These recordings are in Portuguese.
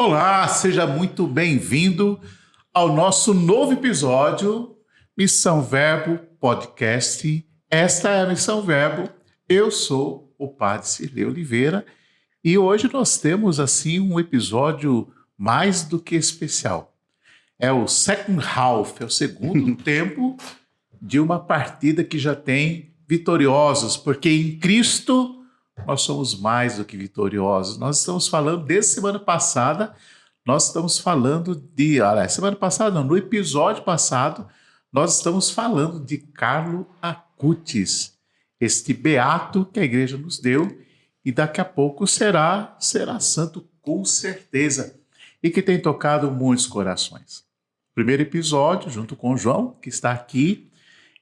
Olá, seja muito bem-vindo ao nosso novo episódio Missão Verbo Podcast. Esta é a Missão Verbo. Eu sou o Padre Cirlei Oliveira e hoje nós temos assim um episódio mais do que especial. É o second half, é o segundo tempo de uma partida que já tem vitoriosos, porque em Cristo nós somos mais do que vitoriosos. Nós estamos falando, desde semana passada, semana passada não, no episódio passado, nós estamos falando de Carlo Acutis, este beato que a igreja nos deu, e daqui a pouco será santo com certeza, e que tem tocado muitos corações. Primeiro episódio, junto com o João, que está aqui,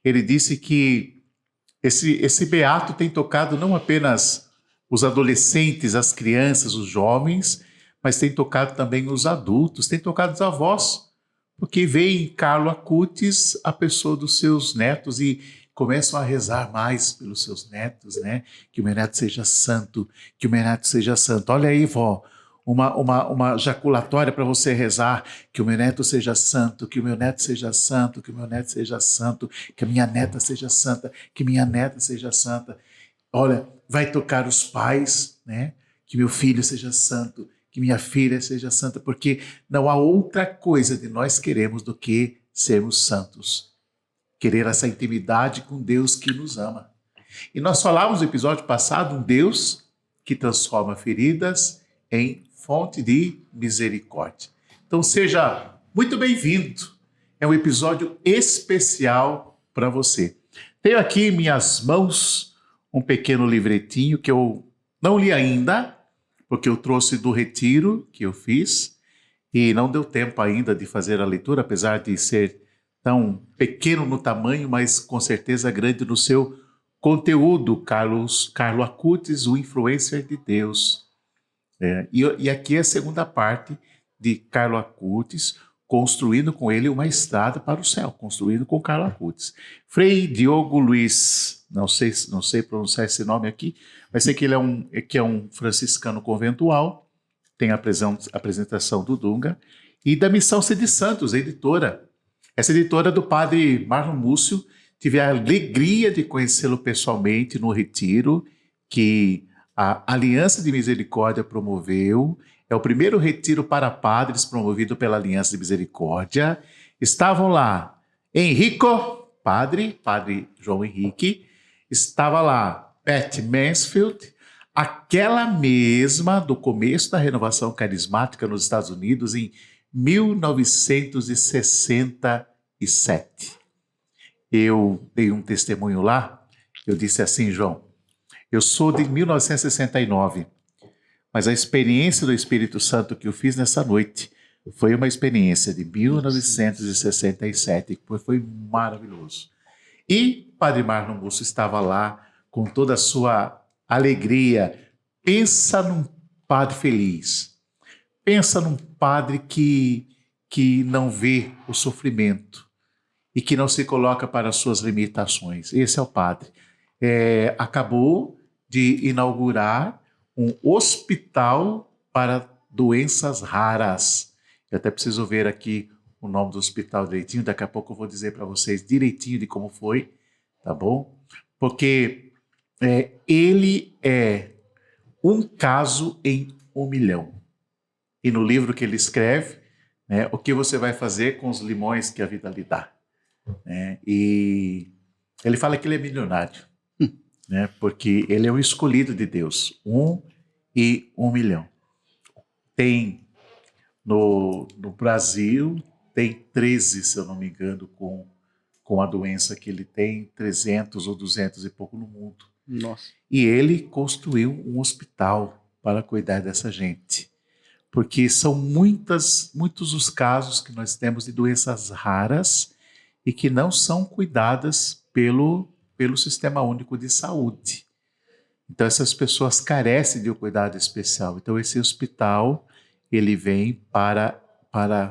ele disse que esse beato tem tocado não apenas os adolescentes, as crianças, os jovens, mas tem tocado também os adultos, tem tocado os avós, porque vê em Carlo Acutis a pessoa dos seus netos e começam a rezar mais pelos seus netos, né? Que o meu neto seja santo, que o meu neto seja santo. Olha aí, vó, uma jaculatória para você rezar, que o meu neto seja santo, que o meu neto seja santo, que o meu neto seja santo, que a minha neta seja santa, que minha neta seja santa. Olha, vai tocar os pais, né? Que meu filho seja santo, que minha filha seja santa, porque não há outra coisa de nós queremos do que sermos santos. Querer essa intimidade com Deus que nos ama. E nós falávamos no episódio passado, um Deus que transforma feridas em fonte de misericórdia. Então seja muito bem-vindo. É um episódio especial para você. Tenho aqui em minhas mãos um pequeno livretinho que eu não li ainda, porque eu trouxe do retiro que eu fiz e não deu tempo ainda de fazer a leitura, apesar de ser tão pequeno no tamanho, mas com certeza grande no seu conteúdo. Carlo Acutis, o influencer de Deus. E aqui é a segunda parte de Carlo Acutis, construindo com ele uma estrada para o céu, construindo com Carlo Acutis. Frei Diogo Luiz, não sei pronunciar esse nome aqui, mas sei que ele é um franciscano conventual, tem a apresentação do Dunga, e da Missão Sede Santos, a editora. Essa editora do padre Marlon Múcio, tive a alegria de conhecê-lo pessoalmente no retiro, que a Aliança de Misericórdia promoveu. É o primeiro retiro para padres promovido pela Aliança de Misericórdia. Estavam lá Henrico, padre João Henrique, estava lá Pat Mansfield, aquela mesma do começo da renovação carismática nos Estados Unidos em 1967. Eu dei um testemunho lá, eu disse assim, João, eu sou de 1969, mas a experiência do Espírito Santo que eu fiz nessa noite foi uma experiência de 1967, que foi maravilhoso. E Padre Marlon Múcio estava lá com toda a sua alegria. Pensa num padre feliz, pensa num padre que não vê o sofrimento e que não se coloca para as suas limitações. Esse é o padre. Acabou de inaugurar um hospital para doenças raras. Eu até preciso ver aqui o nome do hospital direitinho, daqui a pouco eu vou dizer para vocês direitinho de como foi, tá bom? Porque ele é um caso em 1 milhão. E no livro que ele escreve, né, o que você vai fazer com os limões que a vida lhe dá? E ele fala que ele é milionário, né, porque ele é o escolhido de Deus, 1 e 1 milhão. Tem no Brasil, tem 13, se eu não me engano, com a doença que ele tem, 300 ou 200 e pouco no mundo. Nossa. E ele construiu um hospital para cuidar dessa gente. Porque são muitos os casos que nós temos de doenças raras e que não são cuidadas pelo Sistema Único de Saúde. Então essas pessoas carecem de um cuidado especial. Então esse hospital, ele vem para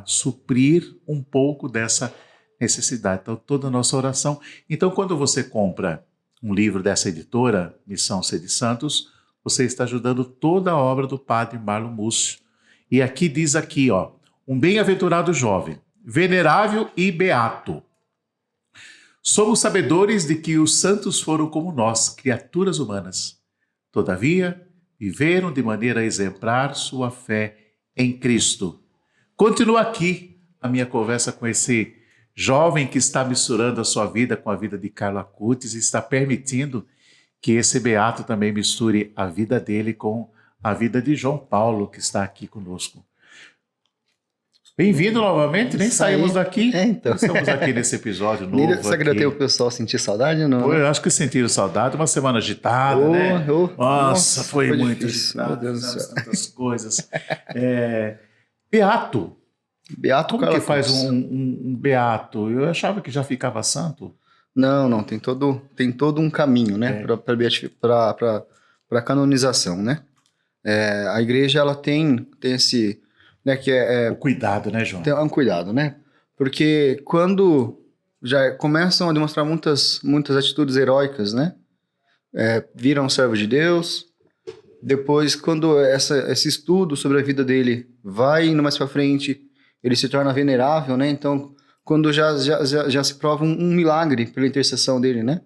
suprir um pouco dessa necessidade. Então toda a nossa oração. Então quando você compra um livro dessa editora, Missão Sede Santos, você está ajudando toda a obra do padre Marlon Múcio. E aqui diz aqui, ó, um bem-aventurado jovem, venerável e beato. Somos sabedores de que os santos foram como nós, criaturas humanas. Todavia, viveram de maneira exemplar sua fé em Cristo. Continua aqui a minha conversa com esse jovem que está misturando a sua vida com a vida de Carlo Acutis e está permitindo que esse beato também misture a vida dele com a vida de João Paulo, que está aqui conosco. Bem-vindo novamente, nem saímos daqui. Então. Estamos aqui nesse episódio novo. Será que ainda tem o pessoal sentir saudade ou não? Pô, eu acho que sentiram saudade, uma semana agitada, né? Nossa, foi muito difícil, meu Deus do céu. Tantas coisas. Beato. Beato Como que faz um beato? Eu achava que já ficava santo. Não, tem todo um caminho, né? Para canonização, né? A igreja, ela tem esse... Né, que o cuidado, né, João? Tem um cuidado, né? Porque quando já começam a demonstrar muitas atitudes heróicas, né? Viram servo de Deus. Depois, quando esse estudo sobre a vida dele vai indo mais para frente, ele se torna venerável, né? Então, quando já se prova um milagre pela intercessão dele, né?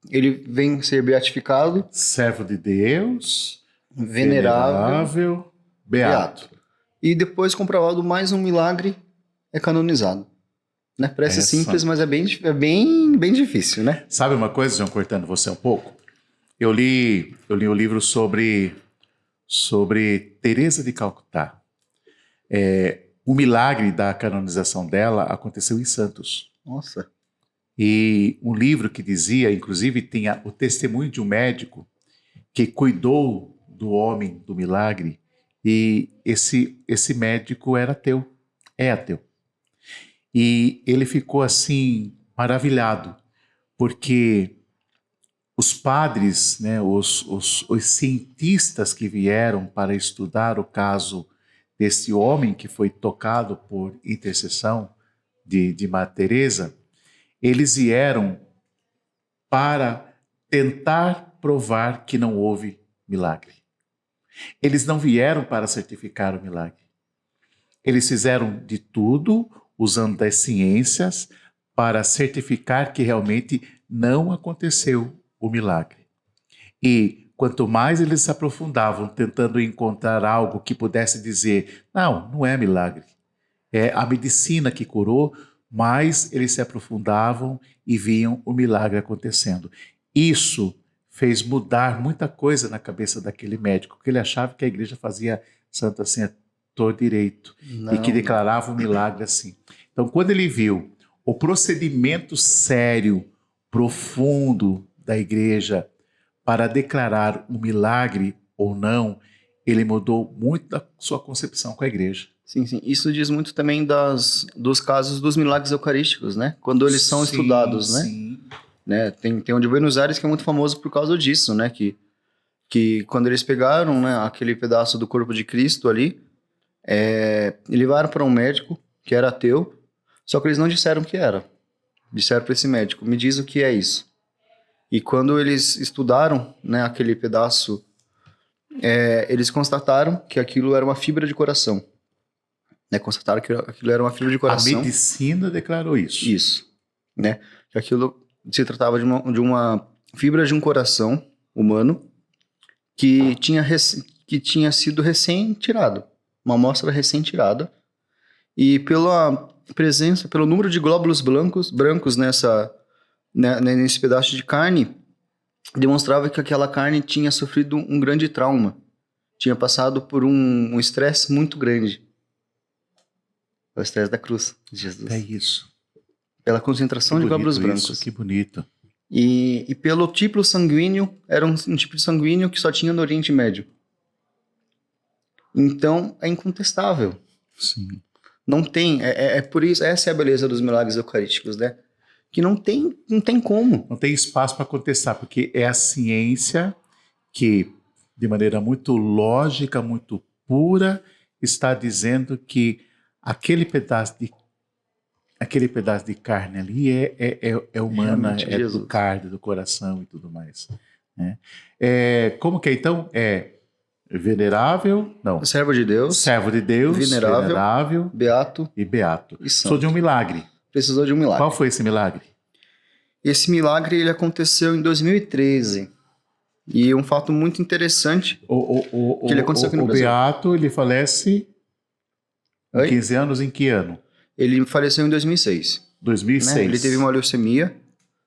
Ele vem ser beatificado. Servo de Deus. Venerável. Beato. E depois, comprovado mais um milagre, é canonizado. Né? Parece simples, mas é bem difícil, né? Sabe uma coisa, João, cortando você um pouco? Eu li um livro sobre Teresa de Calcutá. O milagre da canonização dela aconteceu em Santos. Nossa. E um livro que dizia, inclusive, tinha o testemunho de um médico que cuidou do homem do milagre. E esse médico era ateu, é ateu. E ele ficou assim, maravilhado, porque os padres, né, os cientistas que vieram para estudar o caso desse homem que foi tocado por intercessão de Madre Teresa, eles vieram para tentar provar que não houve milagre. Eles não vieram para certificar o milagre. Eles fizeram de tudo, usando das ciências, para certificar que realmente não aconteceu o milagre. E quanto mais eles se aprofundavam, tentando encontrar algo que pudesse dizer, não é milagre, é a medicina que curou, mais eles se aprofundavam e viam o milagre acontecendo. Isso fez mudar muita coisa na cabeça daquele médico, porque ele achava que a igreja fazia santo assim a todo direito e que declarava o milagre assim. Então, quando ele viu o procedimento sério, profundo da igreja para declarar um milagre ou não, ele mudou muito da sua concepção com a igreja. Sim. Isso diz muito também dos casos dos milagres eucarísticos, né? Quando eles são estudados, né? Sim. Né? Tem um de Buenos Aires que é muito famoso por causa disso, né? Que quando eles pegaram, né, aquele pedaço do corpo de Cristo ali, levaram para um médico que era ateu, só que eles não disseram o que era. Disseram para esse médico, me diz o que é isso. E quando eles estudaram, né, aquele pedaço, eles constataram que aquilo era uma fibra de coração. Né? Constataram que aquilo era uma fibra de coração. A medicina declarou isso. Isso. Né? Que aquilo se tratava de uma fibra de um coração humano que tinha sido recém-tirado. Uma amostra recém-tirada. E pela presença, pelo número de glóbulos brancos nesse pedaço de carne, demonstrava que aquela carne tinha sofrido um grande trauma. Tinha passado por um estresse muito grande. O estresse da cruz de Jesus. É isso. Pela concentração de glóbulos brancos. Isso, que bonito. E pelo tipo sanguíneo, era um tipo de sanguíneo que só tinha no Oriente Médio. Então, é incontestável. Sim. Não tem, por isso, essa é a beleza dos milagres eucarísticos, né? Que não tem como. Não tem espaço para contestar, porque é a ciência que, de maneira muito lógica, muito pura, está dizendo que aquele pedaço de carne ali é humana, é do carne, do coração e tudo mais. Né? Como que é então? Venerável, não. Servo de Deus, Servo de Deus, venerável beato e beato. e santo. Sou de um milagre. Precisou de um milagre. Qual foi esse milagre? Esse milagre ele aconteceu em 2013. E um fato muito interessante que ele aconteceu aqui no Brasil. O beato, ele falece Oi? 15 anos em que ano? Ele faleceu em 2006. 2006. Né? Ele teve uma leucemia.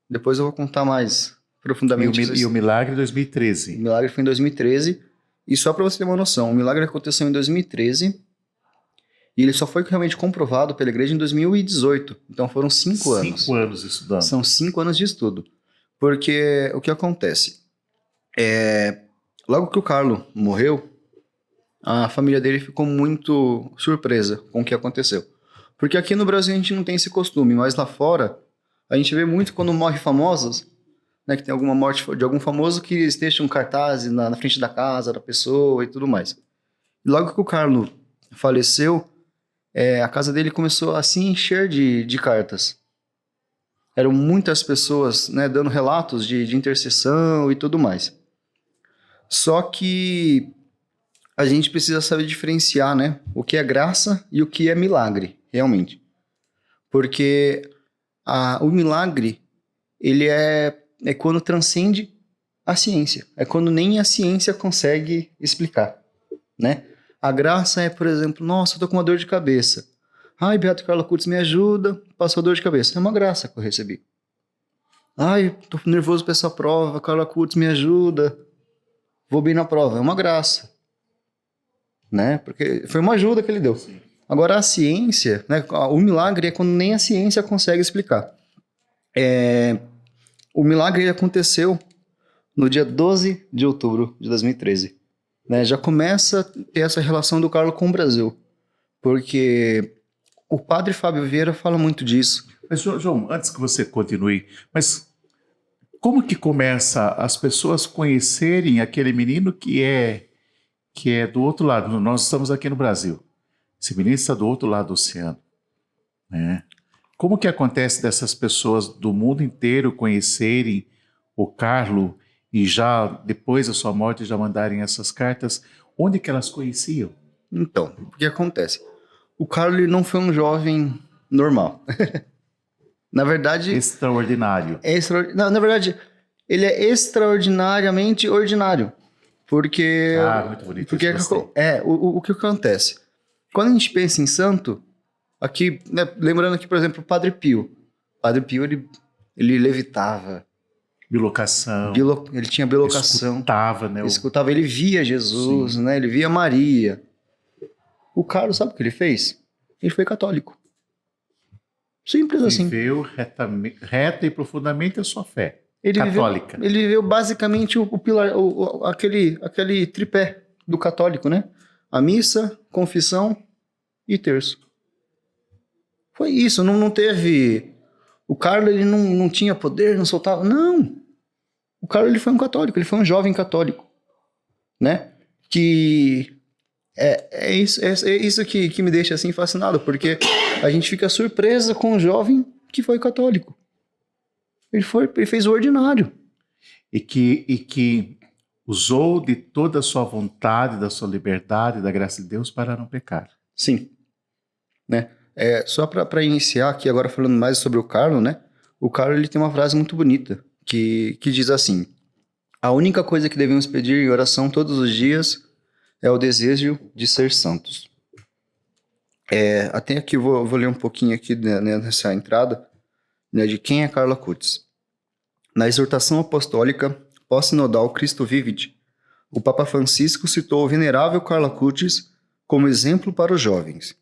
Depois eu vou contar mais profundamente. E o milagre em O 2013. milagre foi em 2013. E só para você ter uma noção, o milagre aconteceu em 2013 e ele só foi realmente comprovado pela igreja em 2018. Então foram 5 anos. 5 anos estudando. São 5 anos de estudo. Porque o que acontece? Logo que o Carlo morreu, a família dele ficou muito surpresa com o que aconteceu. Porque aqui no Brasil a gente não tem esse costume, mas lá fora a gente vê muito quando morre famosos, né, que tem alguma morte de algum famoso que eles deixam um cartaz na frente da casa da pessoa e tudo mais. E logo que o Carlo faleceu, a casa dele começou a se encher de cartas. Eram muitas pessoas, né, dando relatos de intercessão e tudo mais. Só que a gente precisa saber diferenciar, né, o que é graça e o que é milagre, realmente. Porque o milagre, ele é quando transcende a ciência. É quando nem a ciência consegue explicar, né? A graça é, por exemplo, nossa, eu tô com uma dor de cabeça. Ai, Beato Carlo Acutis, me ajuda, passou dor de cabeça. É uma graça que eu recebi. Ai, tô nervoso pra essa prova, Carlo Acutis, me ajuda. Vou bem na prova. É uma graça, né? Porque foi uma ajuda que ele deu. Sim. Agora, a ciência, né? O milagre é quando nem a ciência consegue explicar. O milagre aconteceu no dia 12 de outubro de 2013. Né? Já começa a ter essa relação do Carlo com o Brasil. Porque o padre Fábio Vieira fala muito disso. Mas, João, antes que você continue, mas como que começa as pessoas conhecerem aquele menino que é do outro lado? Nós estamos aqui no Brasil. Esse menino está do outro lado do oceano, né? Como que acontece dessas pessoas do mundo inteiro conhecerem o Carlo e já depois da sua morte já mandarem essas cartas? Onde que elas conheciam? Então, o que acontece? O Carlo ele não foi um jovem normal. Na verdade... Extraordinário. Não, na verdade, ele é extraordinariamente ordinário. Porque... muito bonito. Porque o que acontece? Quando a gente pensa em santo, aqui, né, lembrando aqui, por exemplo, o Padre Pio. O Padre Pio, ele levitava. Bilocação. Ele tinha bilocação. Escutava, né? Escutava, ele via Jesus, né? Ele via Maria. O Carlos, sabe o que ele fez? Ele foi católico. Simples assim. Viveu reta e profundamente a sua fé. Ele católica. Ele viveu basicamente o pilar, aquele tripé do católico, né? A missa, confissão e terço. Foi isso, não teve... O Carlo, ele não tinha poder, não soltava... Não! O Carlo, ele foi um católico, ele foi um jovem católico, né? Que... É isso que me deixa assim fascinado, porque a gente fica surpresa com um jovem que foi católico. Ele fez o ordinário. E que usou de toda a sua vontade, da sua liberdade, da graça de Deus para não pecar. Sim. Né? Só para iniciar aqui, agora falando mais sobre o Carlo, né? O Carlo, ele tem uma frase muito bonita, que diz assim: a única coisa que devemos pedir em oração todos os dias é o desejo de ser santos. Até aqui vou ler um pouquinho aqui, né, nessa entrada, né, de quem é Carlo Acutis. Na exortação apostólica pós-sinodal Cristo Vivit, o Papa Francisco citou o venerável Carlo Acutis como exemplo para os jovens,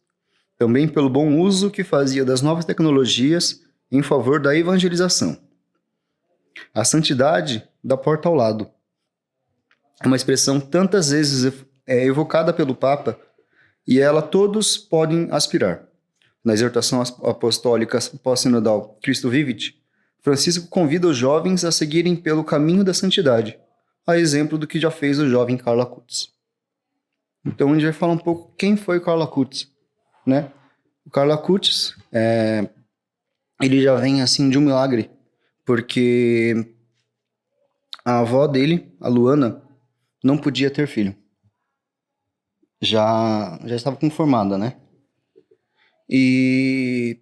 também pelo bom uso que fazia das novas tecnologias em favor da evangelização. A santidade da porta ao lado é uma expressão tantas vezes evocada pelo Papa e ela todos podem aspirar. Na exortação apostólica pós-sinodal Cristo Vivit, Francisco convida os jovens a seguirem pelo caminho da santidade, a exemplo do que já fez o jovem Carlo Acutis. Então a gente vai falar um pouco quem foi Carlo Acutis, né? O Carlo Acutis, ele já vem assim de um milagre, porque a avó dele, a Luana, não podia ter filho. já estava conformada, né? E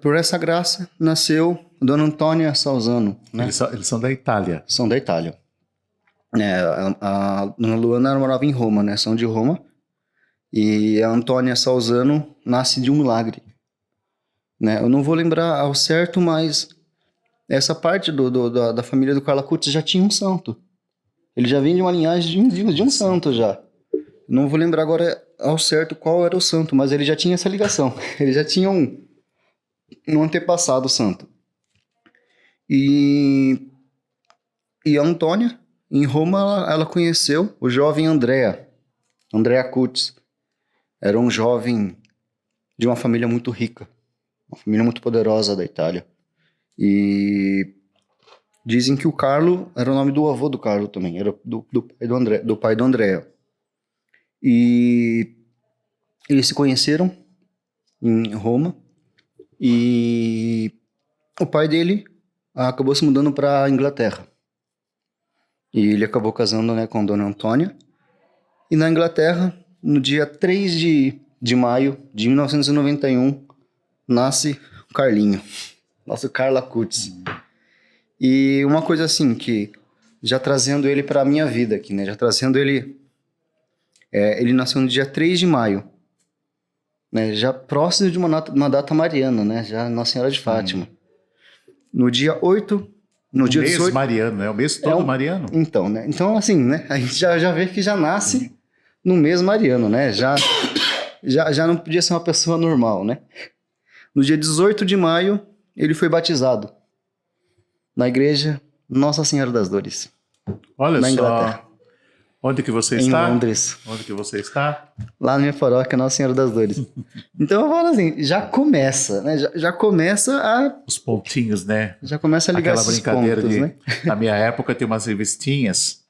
por essa graça nasceu Dona Antônia Salzano, né? Eles são da Itália. São da Itália. A Dona Luana morava em Roma, né? São de Roma. E a Antônia Salzano nasce de um milagre, né? Eu não vou lembrar ao certo, mas essa parte da família do Carlo Acutis já tinha um santo. Ele já vem de uma linhagem de um santo já. Não vou lembrar agora ao certo qual era o santo, mas ele já tinha essa ligação. Ele já tinha um antepassado santo. E a Antônia, em Roma, ela conheceu o jovem Andrea Acutis. Era um jovem de uma família muito rica, uma família muito poderosa da Itália. E dizem que o Carlo era o nome do avô do Carlo também, era do pai do Andrea. E eles se conheceram em Roma e o pai dele acabou se mudando para a Inglaterra. E ele acabou casando, né, com Dona Antônia. E na Inglaterra, no dia 3 de maio de 1991, nasce o Carlinho, nosso Carlo Acutis. E uma coisa assim, que já trazendo ele para a minha vida aqui, né? Já trazendo ele... ele nasceu no dia 3 de maio, né? Já próximo de uma data mariana, né? Já Nossa Senhora de Fátima. No dia 8... No dia mês 18, mariano, né? O mês todo mariano. Então, né? Então, assim, né? A gente já vê que já nasce no mês mariano, né? Já não podia ser uma pessoa normal, né? No dia 18 de maio, ele foi batizado na igreja Nossa Senhora das Dores. Olha na só. Inglaterra. Onde que você está? Em Londres. Onde que você está? Lá na minha paróquia, Nossa Senhora das Dores. Então, eu falo assim, já começa, né? Já começa a... Os pontinhos, né? Já começa a ligar aquela esses brincadeira pontos, de... né? Na minha época, tem umas revistinhas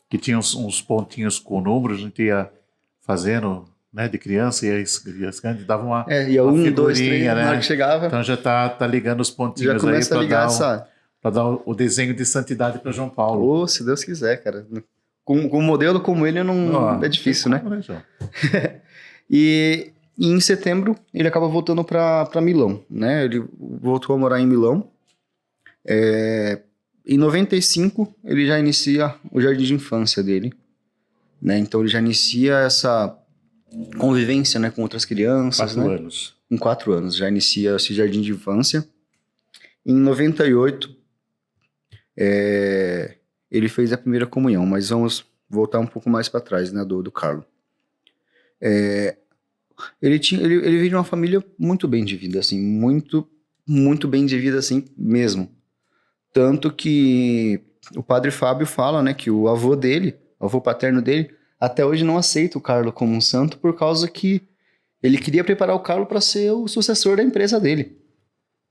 que tinham uns pontinhos com números, a gente ia fazendo, né, de criança, e as crianças davam uma Ia uma 1, 2, 3, figurinha, na hora né? que chegava, Então já tá ligando os pontinhos já começa aí a ligar para dar o desenho de santidade para João Paulo. Ou, se Deus quiser, cara. Com um modelo como ele, não é difícil, né? E em setembro, ele acaba voltando para Milão, né? Ele voltou a morar em Milão. Em 95, ele já inicia o jardim de infância dele, né? Então, ele já inicia essa convivência, né, com outras crianças. 4 né? anos. Em 4 anos, já inicia esse jardim de infância. Em 98, ele fez a primeira comunhão, mas vamos voltar um pouco mais para trás, né, do Carlo. Ele veio de uma família muito bem de vida, assim, muito, muito bem de vida, assim, mesmo. Tanto que o padre Fábio fala, né, que o avô dele, o avô paterno dele, até hoje não aceita o Carlo como um santo por causa que ele queria preparar o Carlo para ser o sucessor da empresa dele.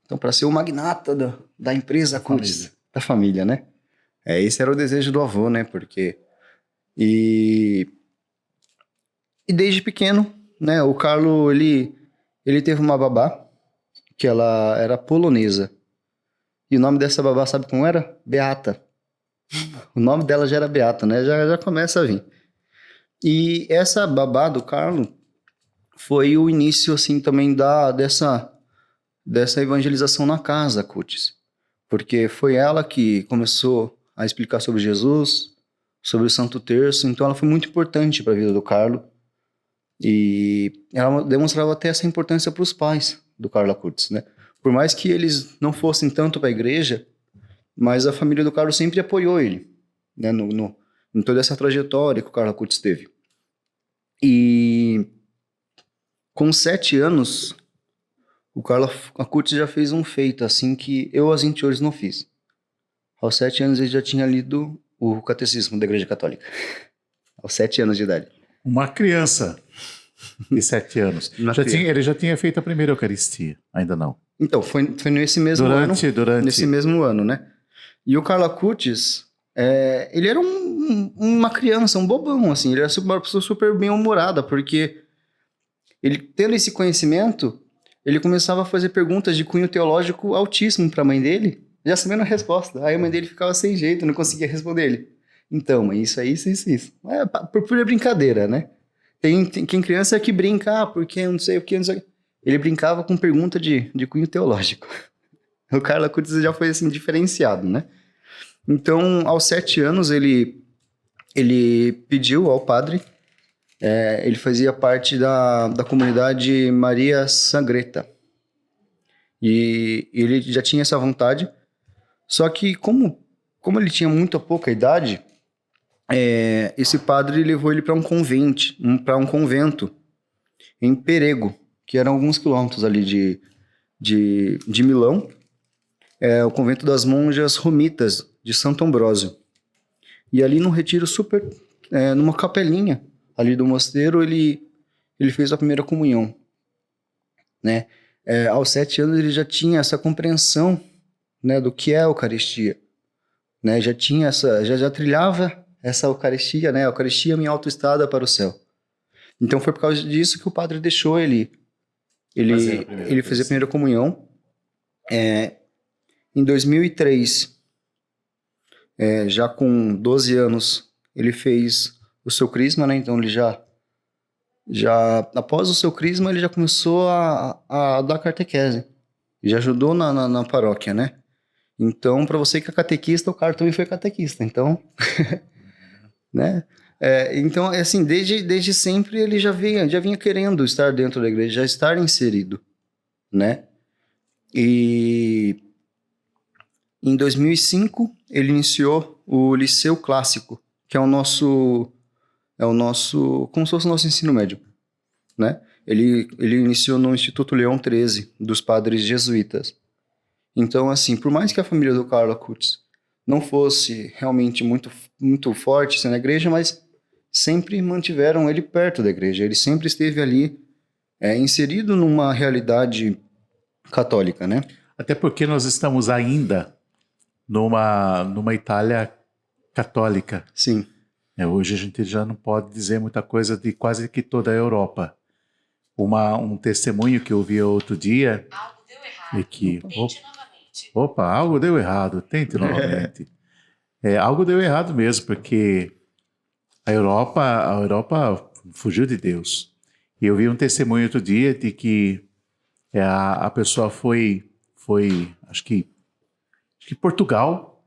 Então, para ser o magnata da empresa Acutis, da família, né? Esse era o desejo do avô, né? Porque... E desde pequeno, né? O Carlo, ele teve uma babá, que ela era polonesa. E o nome dessa babá, sabe como era? Beata. O nome dela já era Beata, né? Já começa a vir. E essa babá do Carlo foi o início, assim, também dessa evangelização na casa Acutis. Porque foi ela que começou a explicar sobre Jesus, sobre o Santo Terço. Então ela foi muito importante para a vida do Carlo. E ela demonstrava até essa importância para os pais do Carlo Acutis, né? Por mais que eles não fossem tanto para a igreja, mas a família do Carlo sempre apoiou ele, né? Em toda essa trajetória que o Carlo Acutis teve. E com 7 anos, o Carlo Acutis já fez um feito assim que eu, aos 28, não fiz. Aos 7 anos ele já tinha lido o Catecismo da Igreja Católica. Aos 7 anos de idade. Uma criança de 7 anos. Ele já tinha feito a primeira Eucaristia, ainda não. Então, foi nesse mesmo ano. Nesse mesmo ano, né? E o Carlo Acutis, ele era uma criança, um bobão, assim. Ele era uma pessoa super bem-humorada, porque ele, tendo esse conhecimento, ele começava a fazer perguntas de cunho teológico altíssimo para a mãe dele, já sabendo a resposta. Aí a mãe dele ficava sem jeito, não conseguia responder ele. Então, mãe, isso. Por pura brincadeira, né? Quem criança é que brinca, porque não sei o que, não sei o que. Ele brincava com pergunta de cunho teológico. O Carlo Acutis já foi, assim, diferenciado, né? Então, aos 7 anos, ele pediu ao padre, ele fazia parte da comunidade Maria Sangreta. E ele já tinha essa vontade, só que como ele tinha muito pouca idade, esse padre levou ele para um convento em Perego, que eram alguns quilômetros ali de Milão, o convento das monjas romitas de Santo Ambrósio. E ali num retiro super, numa capelinha ali do mosteiro, ele fez a primeira comunhão, né? Aos 7 anos ele já tinha essa compreensão, né, do que é a Eucaristia, né? Já tinha já trilhava essa Eucaristia, né? A Eucaristia é minha autoestrada para o céu. Então foi por causa disso que o padre deixou ele fazer a primeira comunhão. Em 2003, já com 12 anos, ele fez o seu crisma, né? Então ele já após o seu crisma, ele já começou a dar catequese. Já ajudou na paróquia, né? Então, para você que é catequista, o cara também foi catequista. Então, né? Então, assim, desde sempre ele já vinha querendo estar dentro da igreja, já estar inserido, né? E em 2005, ele iniciou o Liceu Clássico, que é o nosso, como se fosse o nosso ensino médio, né? Ele iniciou no Instituto Leão XIII, dos padres jesuítas. Então, assim, por mais que a família do Carlo Acutis não fosse realmente muito, muito forte assim, na igreja, mas sempre mantiveram ele perto da igreja. Ele sempre esteve ali, inserido numa realidade católica, né? Até porque nós estamos ainda numa Itália católica. Sim. Hoje a gente já não pode dizer muita coisa de quase que toda a Europa. Um testemunho que eu vi outro dia é que... Opa, algo deu errado. Tente novamente. Algo deu errado mesmo, porque a Europa fugiu de Deus. E eu vi um testemunho outro dia de que a pessoa foi acho que Portugal,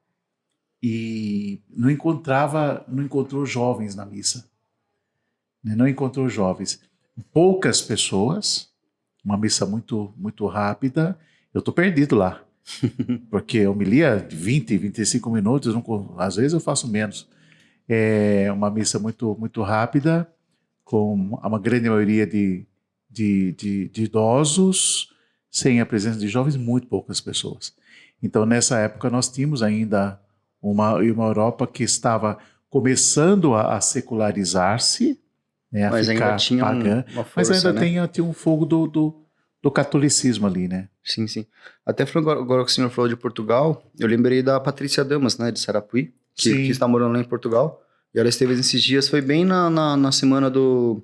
e não encontrou jovens na missa. Não encontrou jovens. Poucas pessoas, uma missa muito, muito rápida. Eu estou perdido lá, porque eu me lia 20, 25 minutos, às vezes eu faço menos. Uma missa muito, muito rápida, com uma grande maioria de idosos, sem a presença de jovens, muito poucas pessoas. Então, nessa época, nós tínhamos ainda uma Europa que estava começando a secularizar-se, né, mas a ficar ainda tinha pagã, uma força, mas ainda né? tinha um fogo do catolicismo ali, né? Sim, sim. Até agora que o senhor falou de Portugal, eu lembrei da Patrícia Damas, né, de Sarapuí, que está morando lá em Portugal. E ela esteve esses dias, foi bem na semana do...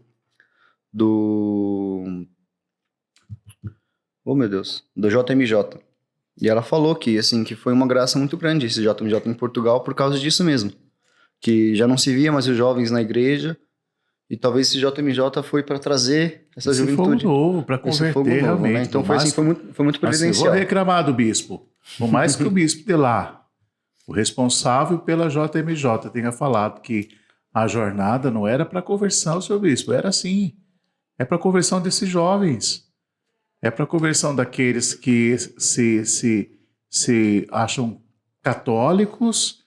Oh, meu Deus. Do JMJ. E ela falou que, assim, que foi uma graça muito grande esse JMJ em Portugal por causa disso mesmo. Que já não se via mais os jovens na igreja, e talvez esse JMJ foi para trazer essa juventude. Fogo novo, para converter realmente. Né? Então foi muito providencial. Eu vou reclamar do bispo. Por mais que o bispo de lá, o responsável pela JMJ, tenha falado que a jornada não era para conversão, seu bispo, era assim. É para conversão desses jovens. É para conversão daqueles que se acham católicos,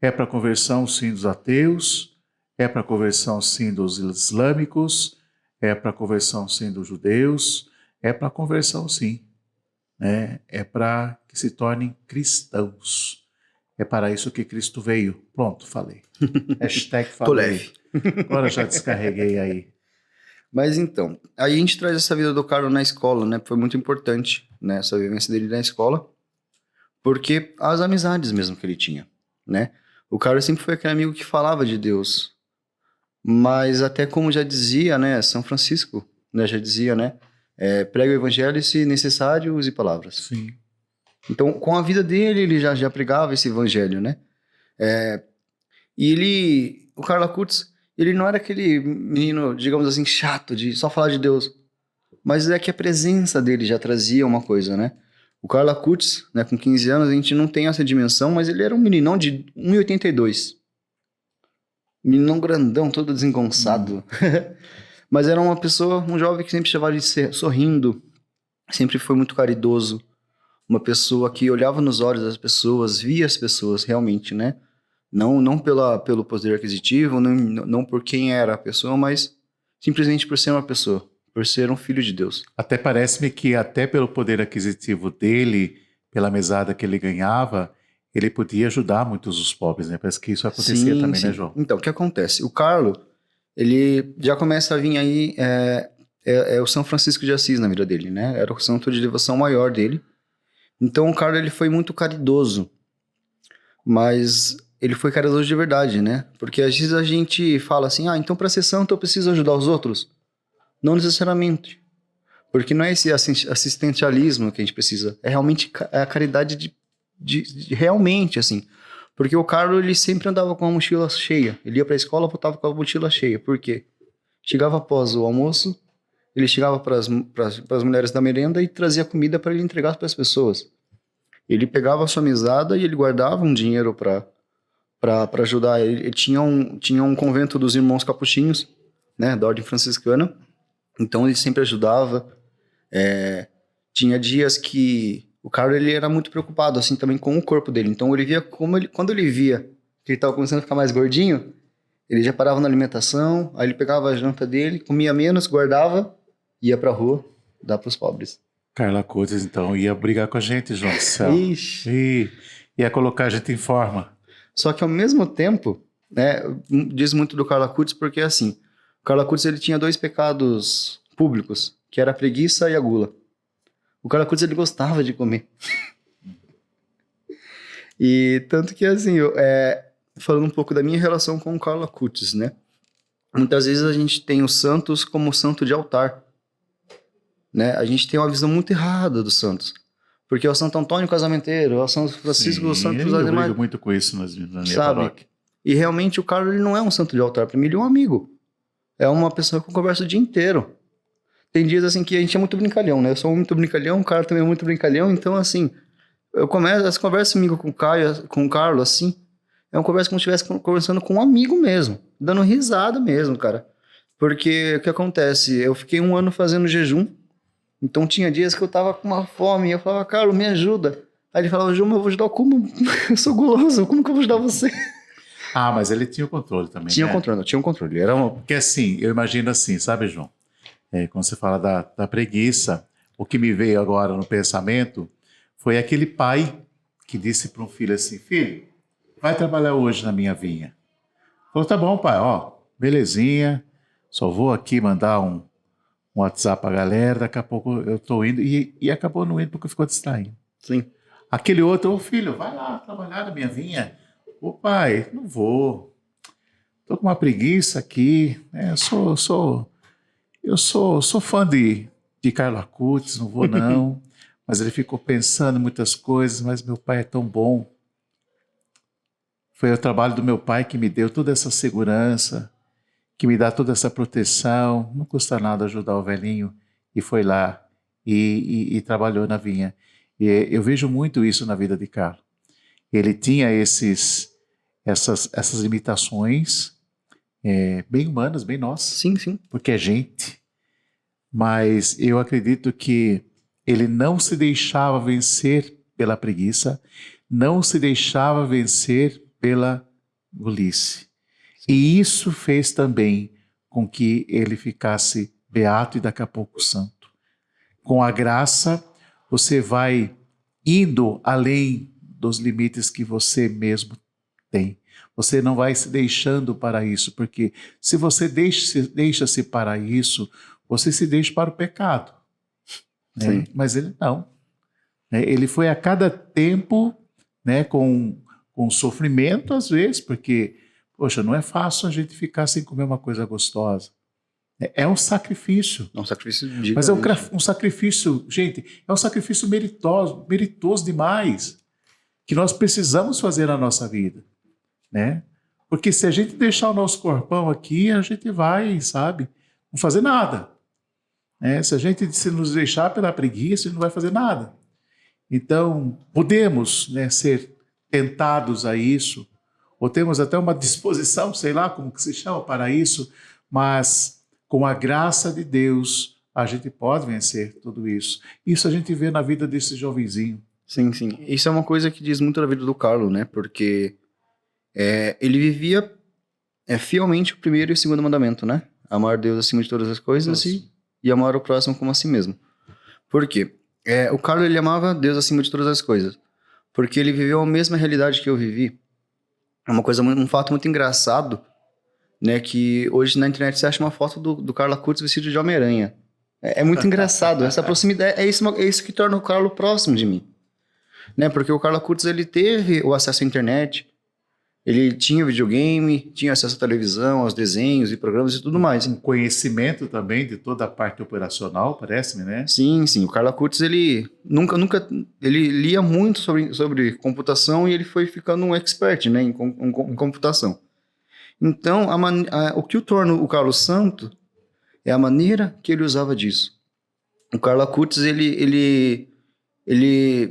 é para conversão, sim, dos ateus, é para conversão, sim, dos islâmicos, é para conversão, sim, dos judeus, é para conversão, sim. É para que se tornem cristãos. É para isso que Cristo veio. Pronto, falei. Hashtag falei. Tô leve. Agora já descarreguei aí. Mas então, aí a gente traz essa vida do Carlo na escola, né? Foi muito importante, né? Essa vivência dele na escola, porque as amizades mesmo que ele tinha, né? O Carlo sempre foi aquele amigo que falava de Deus, mas até como já dizia, né? São Francisco, né? Já dizia, né? Prega o evangelho e, se necessário, use palavras. Sim. Então, com a vida dele, ele já pregava esse evangelho, né? E o Carlo Acutis, Ele não era aquele menino, digamos assim, chato de só falar de Deus. Mas é que a presença dele já trazia uma coisa, né? O Carlo Acutis, né, com 15 anos, a gente não tem essa dimensão, mas ele era um meninão de 1,82. Meninão grandão, todo desengonçado. Mas era uma pessoa, um jovem que sempre estava sorrindo, sempre foi muito caridoso. Uma pessoa que olhava nos olhos das pessoas, via as pessoas realmente, né? Não pelo poder aquisitivo, não por quem era a pessoa, mas simplesmente por ser uma pessoa, por ser um filho de Deus. Até parece-me que até pelo poder aquisitivo dele, pela mesada que ele ganhava, ele podia ajudar muitos dos pobres, né? Parece que isso acontecia também, Sim. né, João? Então, o que acontece? O Carlo, ele já começa a vir aí, o São Francisco de Assis na vida dele, né? Era o santo de devoção maior dele. Então, o Carlo, ele foi muito caridoso, mas ele foi caridoso de verdade, né? Porque às vezes a gente fala assim, então para ser santo eu preciso ajudar os outros. Não necessariamente. Porque não é esse assistencialismo que a gente precisa. É realmente a caridade de realmente, assim. Porque o Carlos, ele sempre andava com a mochila cheia. Ele ia pra escola, voltava com a mochila cheia. Por quê? Chegava após o almoço, ele chegava para as mulheres da merenda e trazia comida para ele entregar para as pessoas. Ele pegava a sua mesada e ele guardava um dinheiro para ajudar. Ele tinha um convento dos irmãos capuchinhos, né, da ordem franciscana. Então ele sempre ajudava. Tinha dias que o Carlos, ele era muito preocupado assim também com o corpo dele. Então ele via quando ele via que ele estava começando a ficar mais gordinho, ele já parava na alimentação, aí ele pegava a janta dele, comia menos, guardava, ia pra rua, dar pros pobres. Carla Coutes, então, ia brigar com a gente, João do céu. Ixi. Ia colocar a gente em forma. Só que ao mesmo tempo, né, diz muito do Carlo Acutis porque assim, o Carlo Acutis, ele tinha 2 pecados públicos, que era a preguiça e a gula. O Carlo Acutis, ele gostava de comer. E tanto que assim, falando um pouco da minha relação com o Carlo Acutis, né? Muitas vezes a gente tem os santos como santo de altar, né? A gente tem uma visão muito errada dos santos. Porque é o Santo Antônio Casamenteiro, é o Santo Francisco, o Santo José de Eu brigo muito com isso na minha paróquia. E realmente o Carlos, ele não é um santo de altar. Para mim, ele é um amigo. É uma pessoa que eu converso o dia inteiro. Tem dias assim que a gente é muito brincalhão, né? Eu sou muito brincalhão, o Carlos também é muito brincalhão. Então, assim, eu começo as conversas comigo com o Carlos, assim, é uma conversa como se estivesse conversando com um amigo mesmo. Dando risada mesmo, cara. Porque o que acontece? Eu fiquei 1 ano fazendo jejum. Então tinha dias que eu tava com uma fome e eu falava, Carlos, me ajuda. Aí ele falava, João, eu vou ajudar como? Eu sou guloso, como que eu vou ajudar você? Ah, mas ele tinha o controle também, Tinha né? tinha um controle. Era uma... Porque assim, eu imagino assim, sabe, João? Quando você fala da preguiça, o que me veio agora no pensamento foi aquele pai que disse para um filho assim, filho, vai trabalhar hoje na minha vinha. Falou, tá bom, pai, ó, belezinha, só vou aqui mandar um WhatsApp pra galera, daqui a pouco eu tô indo, e acabou não indo porque ficou distraindo. Sim. Aquele outro, ô filho, vai lá trabalhar na minha vinha. Ô pai, não vou, tô com uma preguiça aqui, eu sou fã de Carlo Acutis, não vou não, mas ele ficou pensando em muitas coisas, mas meu pai é tão bom. Foi o trabalho do meu pai que me deu toda essa segurança, que me dá toda essa proteção, não custa nada ajudar o velhinho, e foi lá e trabalhou na vinha. E eu vejo muito isso na vida de Carlos. Ele tinha essas limitações bem humanas, bem nossas, Sim, sim. porque é gente, mas eu acredito que ele não se deixava vencer pela preguiça, não se deixava vencer pela golice. E isso fez também com que ele ficasse beato e daqui a pouco santo. Com a graça, você vai indo além dos limites que você mesmo tem. Você não vai se deixando para isso, porque se você deixa-se para isso, você se deixa para o pecado. Né? Mas ele não. Ele foi a cada tempo, né, com sofrimento às vezes, porque poxa, não é fácil a gente ficar sem comer uma coisa gostosa. É um sacrifício. É um sacrifício mas é um sacrifício, gente, é um sacrifício meritoso demais, que nós precisamos fazer na nossa vida, né? Porque se a gente deixar o nosso corpão aqui, a gente vai, sabe, não fazer nada. Né? Se a gente se nos deixar pela preguiça, a gente não vai fazer nada. Então, podemos, né, ser tentados a isso, ou temos até uma disposição, sei lá como que se chama, para isso, mas com a graça de Deus, a gente pode vencer tudo isso. Isso a gente vê na vida desse jovenzinho. Sim, sim. Isso é uma coisa que diz muito da vida do Carlo, né? Porque ele vivia fielmente o primeiro e o segundo mandamento, né? Amar Deus acima de todas as coisas e amar o próximo como a si mesmo. Por quê? O Carlo, ele amava Deus acima de todas as coisas. Porque ele viveu a mesma realidade que eu vivi. É uma coisa, um fato muito engraçado, né? Que hoje na internet você acha uma foto do Carlo Acutis vestido de Homem-Aranha. É muito engraçado. Essa proximidade, é isso que torna o Carlo próximo de mim. Né? Porque o Carlo Acutis, ele teve o acesso à internet, ele tinha videogame, tinha acesso à televisão, aos desenhos e programas e tudo mais. Um conhecimento também de toda a parte operacional, parece-me, né? Sim, sim. O Carlo Acutis, ele ele lia muito sobre computação e ele foi ficando um expert, né, em computação. Então, o que o torna o Carlo santo é a maneira que ele usava disso. O Carlo Acutis, ele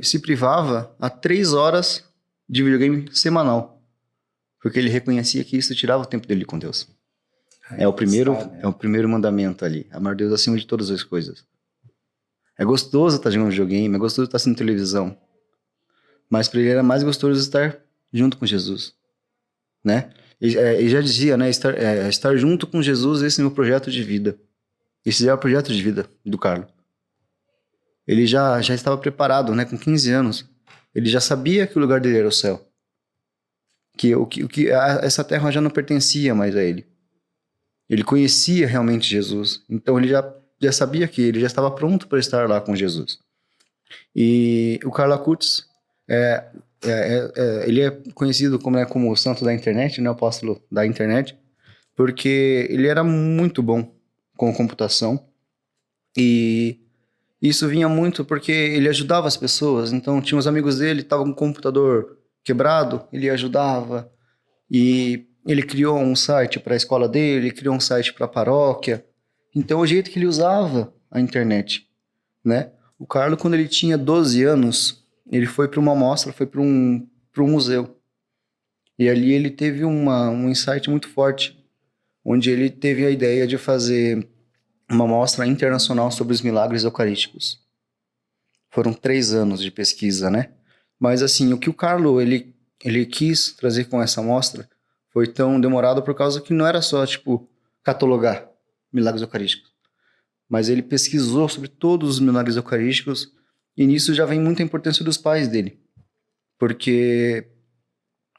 se privava a 3 horas de videogame semanal. Porque ele reconhecia que isso tirava o tempo dele com Deus. É o primeiro mandamento ali. Amar Deus acima de todas as coisas. É gostoso estar jogando videogame, é gostoso estar assistindo televisão. Mas para ele era mais gostoso estar junto com Jesus. Né? E já dizia, né? Estar junto com Jesus, esse é o meu projeto de vida. Esse é o projeto de vida do Carlo. Ele já estava preparado, né? Com 15 anos. Ele já sabia que o lugar dele era o céu. Essa terra já não pertencia mais a ele. Ele conhecia realmente Jesus. Então ele já sabia que ele já estava pronto para estar lá com Jesus. E o Carlo Acutis, ele é conhecido como o santo da internet, né, o apóstolo da internet, porque ele era muito bom com computação. E isso vinha muito porque ele ajudava as pessoas. Então tinha os amigos dele, estavam com o computador quebrado, ele ajudava, e ele criou um site para a escola dele, criou um site para a paróquia. Então, o jeito que ele usava a internet, né? O Carlo, quando ele tinha 12 anos, ele foi para uma mostra, foi para um museu. E ali ele teve um insight muito forte, onde ele teve a ideia de fazer uma mostra internacional sobre os milagres eucarísticos. Foram 3 anos de pesquisa, né? Mas assim, o que o Carlo ele quis trazer com essa amostra foi tão demorado por causa que não era só, catalogar milagres eucarísticos. Mas ele pesquisou sobre todos os milagres eucarísticos e nisso já vem muita importância dos pais dele. Porque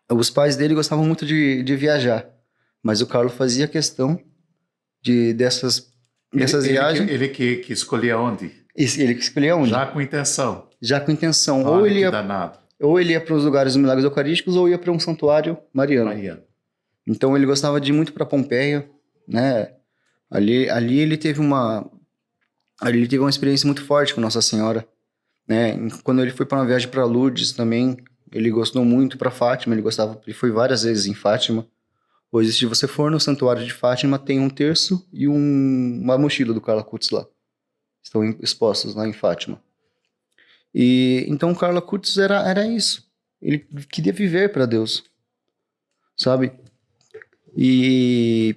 os pais dele gostavam muito de viajar, mas o Carlo fazia questão dessas viagens. Ele que escolhia onde? Ele que escolhia onde? Já com intenção. Já com intenção. Olha, ou ele ia para os lugares dos milagres eucarísticos, ou ia para um santuário mariano. Então ele gostava de ir muito para Pompeia, né? Ali ele teve uma experiência muito forte com Nossa Senhora, né? Quando ele foi para uma viagem para Lourdes também, ele gostou muito. Para Fátima, ele foi várias vezes em Fátima. Hoje, se você for no santuário de Fátima, tem um terço e uma mochila do Carlo Acutis lá. Estão expostos lá em Fátima. E então o Carlo Acutis era isso. Ele queria viver para Deus, sabe? E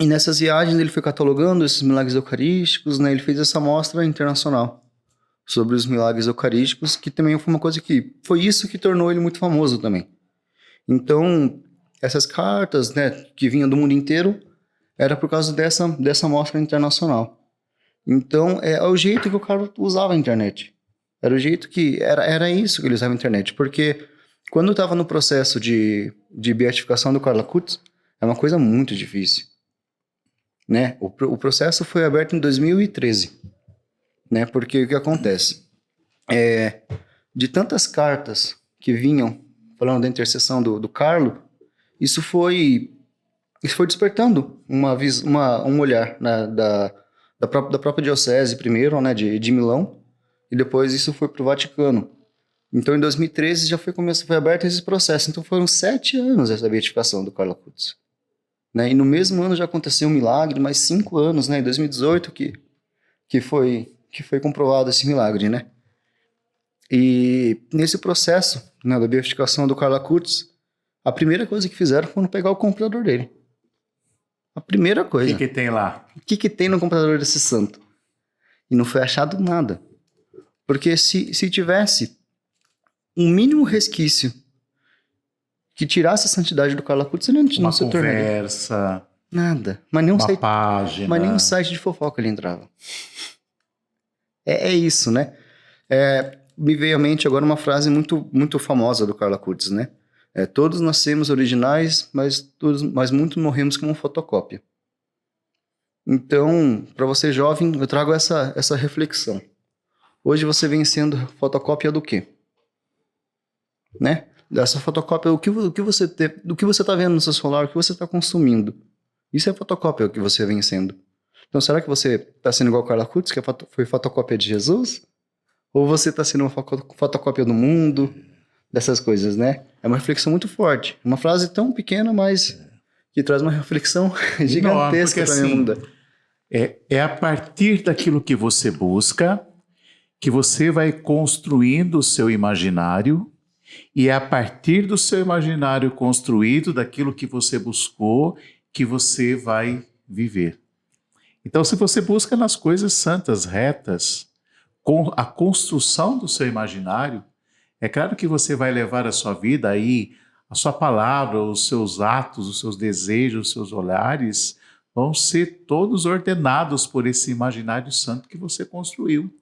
nessas viagens ele foi catalogando esses milagres eucarísticos, né? Ele fez essa mostra internacional sobre os milagres eucarísticos, que também foi uma coisa que foi isso que tornou ele muito famoso também. Então, essas cartas, né, que vinham do mundo inteiro, era por causa dessa mostra internacional. Então, é o jeito que o Carlo usava a internet. Era o jeito que... Era isso que ele usava a internet. Porque quando estava no processo de beatificação do Carlo Acutis, é uma coisa muito difícil. Né? O processo foi aberto em 2013. Né? Porque o que acontece? De tantas cartas que vinham falando da intercessão do Carlo, isso foi despertando um olhar, né, da própria diocese primeiro, né, de Milão, e depois isso foi para o Vaticano, Então, em 2013 já foi aberto esse processo. Então, foram 7 anos essa beatificação do Carlo Acutis. Né? E no mesmo ano já aconteceu um milagre, mais 5 anos, né? Em 2018 que foi comprovado esse milagre, né? E nesse processo, né, da beatificação do Carlo Acutis, a primeira coisa que fizeram foi pegar o computador dele. A primeira coisa. O que tem lá? O que tem no computador desse santo? E não foi achado nada. Porque se tivesse um mínimo resquício que tirasse a santidade do Carlo Acutis, ele não se tornaria. Uma conversa. Nada. Mas nem uma página. Mas nem um site de fofoca ele entrava. É isso, né? Me veio à mente agora uma frase muito, muito famosa do Carlo Acutis, né? Todos nascemos originais, mas muito morremos como fotocópia. Então, para você jovem, eu trago essa reflexão. Hoje você vem sendo fotocópia do quê? Né? Essa fotocópia, do que você está vendo no seu celular, o que você está consumindo. Isso é fotocópia que você vem sendo. Então, será que você está sendo igual o Carlo Acutis, que foi fotocópia de Jesus? Ou você está sendo uma fotocópia do mundo, dessas coisas, né? É uma reflexão muito forte. Uma frase tão pequena, mas que traz uma reflexão gigantesca para minha mundo. É a partir daquilo que você busca que você vai construindo o seu imaginário, e é a partir do seu imaginário construído, daquilo que você buscou, que você vai viver. Então, se você busca nas coisas santas, retas, com a construção do seu imaginário, é claro que você vai levar a sua vida aí, a sua palavra, os seus atos, os seus desejos, os seus olhares, vão ser todos ordenados por esse imaginário santo que você construiu,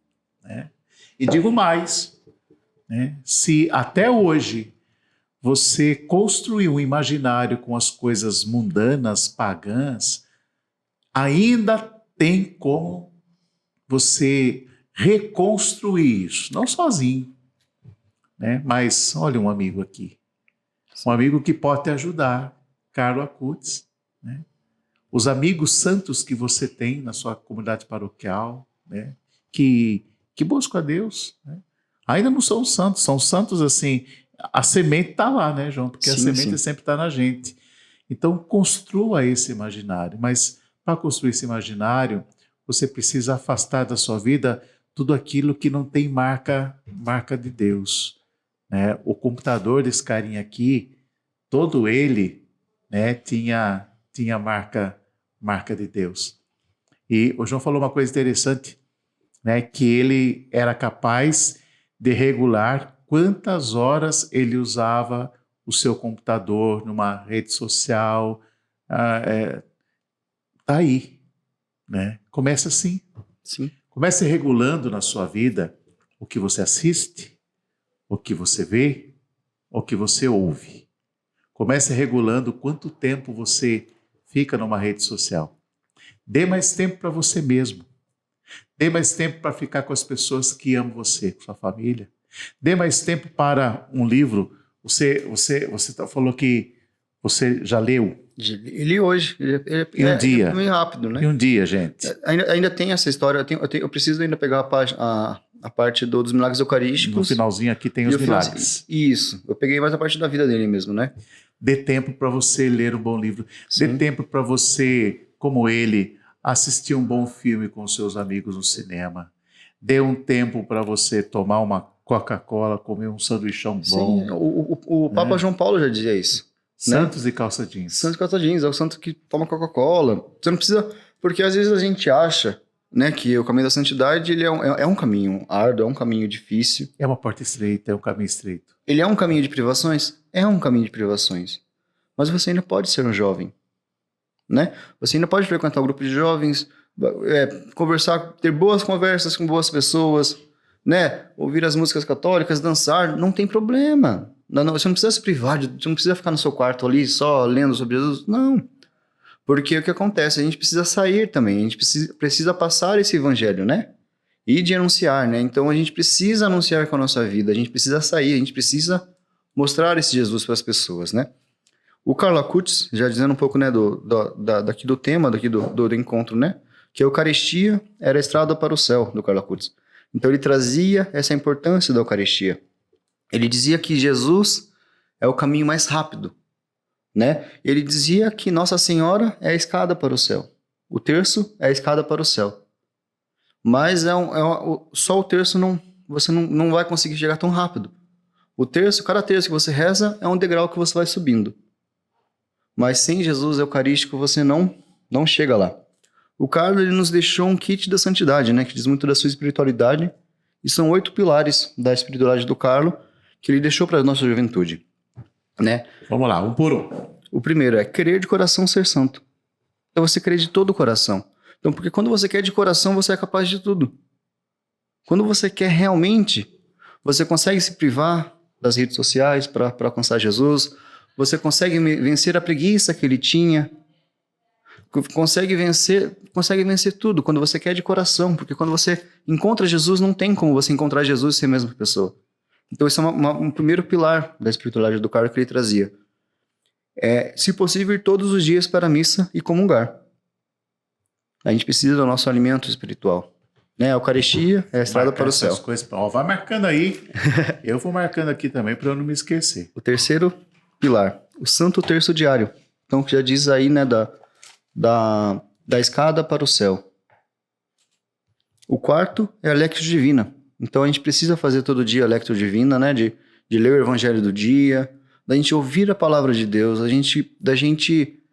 né? E digo mais, né? Se até hoje você construiu um imaginário com as coisas mundanas, pagãs, ainda tem como você reconstruir isso, não sozinho, né? Mas olha um amigo aqui, um amigo que pode te ajudar, Carlo Acutis, né? Os amigos santos que você tem na sua comunidade paroquial, né? que buscam a Deus, né? Ainda não são santos, são santos assim, a semente está lá, né, João? Porque a semente sempre está na gente. Então, construa esse imaginário, mas para construir esse imaginário, você precisa afastar da sua vida tudo aquilo que não tem marca de Deus, né? O computador desse carinha aqui, todo ele, né, tinha marca de Deus. E o João falou uma coisa interessante, né, que ele era capaz de regular quantas horas ele usava o seu computador numa rede social. Tá aí, né? Começa assim. Sim. Comece regulando na sua vida o que você assiste, o que você vê, o que você ouve. Comece regulando quanto tempo você fica numa rede social. Dê mais tempo para você mesmo. Dê mais tempo para ficar com as pessoas que amam você, com sua família. Dê mais tempo para um livro. Você falou que você já leu. Li hoje. Em um dia. É meio rápido, né? Em um dia, gente. Ainda tem essa história. Eu preciso ainda pegar a parte dos milagres eucarísticos. No finalzinho aqui tem os milagres. Isso. Eu peguei mais a parte da vida dele mesmo, né? Dê tempo para você ler um bom livro. Sim. Dê tempo para você, como ele, assistir um bom filme com seus amigos no cinema. Dê um tempo para você tomar uma Coca-Cola, comer um sanduichão bom. Sim, o Papa João Paulo já dizia isso. Santos, né? E calça jeans. Santos e calça jeans, é o santo que toma Coca-Cola. Você não precisa... Porque às vezes a gente acha, né, que o caminho da santidade ele é um caminho árduo, é um caminho difícil. É uma porta estreita, é um caminho estreito. Ele é um caminho de privações? É um caminho de privações. Mas você ainda pode ser um jovem, né? Você ainda pode frequentar um grupo de jovens, conversar, ter boas conversas com boas pessoas, né? Ouvir as músicas católicas, dançar, não tem problema. Não, você não precisa se privar, você não precisa ficar no seu quarto ali só lendo sobre Jesus, não. Porque o que acontece? A gente precisa sair também, a gente precisa passar esse evangelho, né? E de anunciar, né? Então a gente precisa anunciar com a nossa vida, a gente precisa sair, a gente precisa mostrar esse Jesus para as pessoas, né? O Carlo Acutis, já dizendo um pouco, né, daqui do tema, daqui do encontro, né? Que a Eucaristia era a estrada para o céu do Carlo Acutis. Então ele trazia essa importância da Eucaristia. Ele dizia que Jesus é o caminho mais rápido, né? Ele dizia que Nossa Senhora é a escada para o céu. O terço é a escada para o céu. Mas só o terço você não vai conseguir chegar tão rápido. O terço, cada terço que você reza é um degrau que você vai subindo. Mas sem Jesus Eucarístico você não chega lá. O Carlo ele nos deixou um kit da santidade, né? Que diz muito da sua espiritualidade. E são 8 pilares da espiritualidade do Carlo que ele deixou para a nossa juventude, né? Vamos lá, um por um. O primeiro é querer de coração ser santo. É você querer de todo o coração. Então, porque quando você quer de coração, você é capaz de tudo. Quando você quer realmente, você consegue se privar das redes sociais para alcançar Jesus. Você consegue vencer a preguiça que ele tinha. Consegue vencer tudo quando você quer de coração. Porque quando você encontra Jesus, não tem como você encontrar Jesus e ser a mesma pessoa. Então, esse é um primeiro pilar da espiritualidade do Carlo que ele trazia. É, se possível, ir todos os dias para a missa e comungar. A gente precisa do nosso alimento espiritual. Né? A Eucaristia é a estrada para o céu. Coisas, ó, vai marcando aí. Eu vou marcando aqui também para eu não me esquecer. O terceiro pilar, o Santo Terço Diário. Então, já diz aí, né, da escada para o céu. O quarto é a Lectio Divina. Então, a gente precisa fazer todo dia a Lectio Divina, né, de ler o Evangelho do dia, da gente ouvir a palavra de Deus, da gente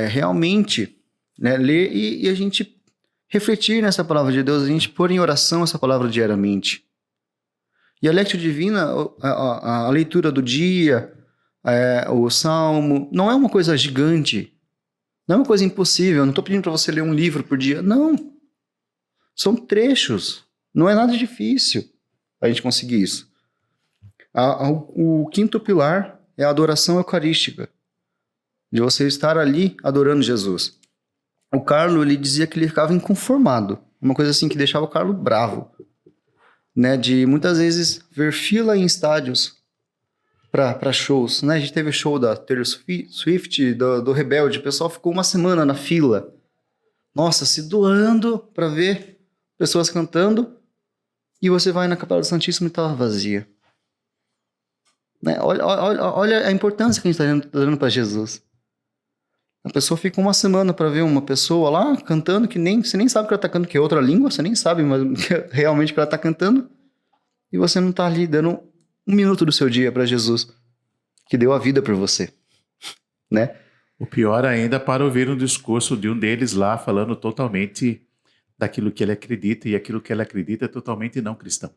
realmente, né, ler e a gente refletir nessa palavra de Deus, a gente pôr em oração essa palavra diariamente. E a Lectio Divina, a leitura do dia, o salmo, não é uma coisa gigante, não é uma coisa impossível. Eu não estou pedindo para você ler um livro por dia, não. São trechos, não é nada difícil a gente conseguir isso. O quinto pilar é a adoração eucarística, de você estar ali adorando Jesus. O Carlo, ele dizia que ele ficava inconformado, uma coisa assim que deixava o Carlo bravo, né, de muitas vezes ver fila em estádios para shows, né? A gente teve show da Taylor Swift, do Rebelde, o pessoal ficou uma semana na fila, nossa, se doando para ver pessoas cantando, e você vai na Capela do Santíssimo e estava vazia. Né? Olha a importância que a gente está dando para Jesus. A pessoa fica uma semana para ver uma pessoa lá cantando que você nem sabe que ela está cantando, que é outra língua, você nem sabe mas realmente que ela está cantando, e você não está ali dando um minuto do seu dia para Jesus, que deu a vida por você, né? O pior ainda para ouvir um discurso de um deles lá falando totalmente daquilo que ele acredita, e aquilo que ele acredita é totalmente não cristão.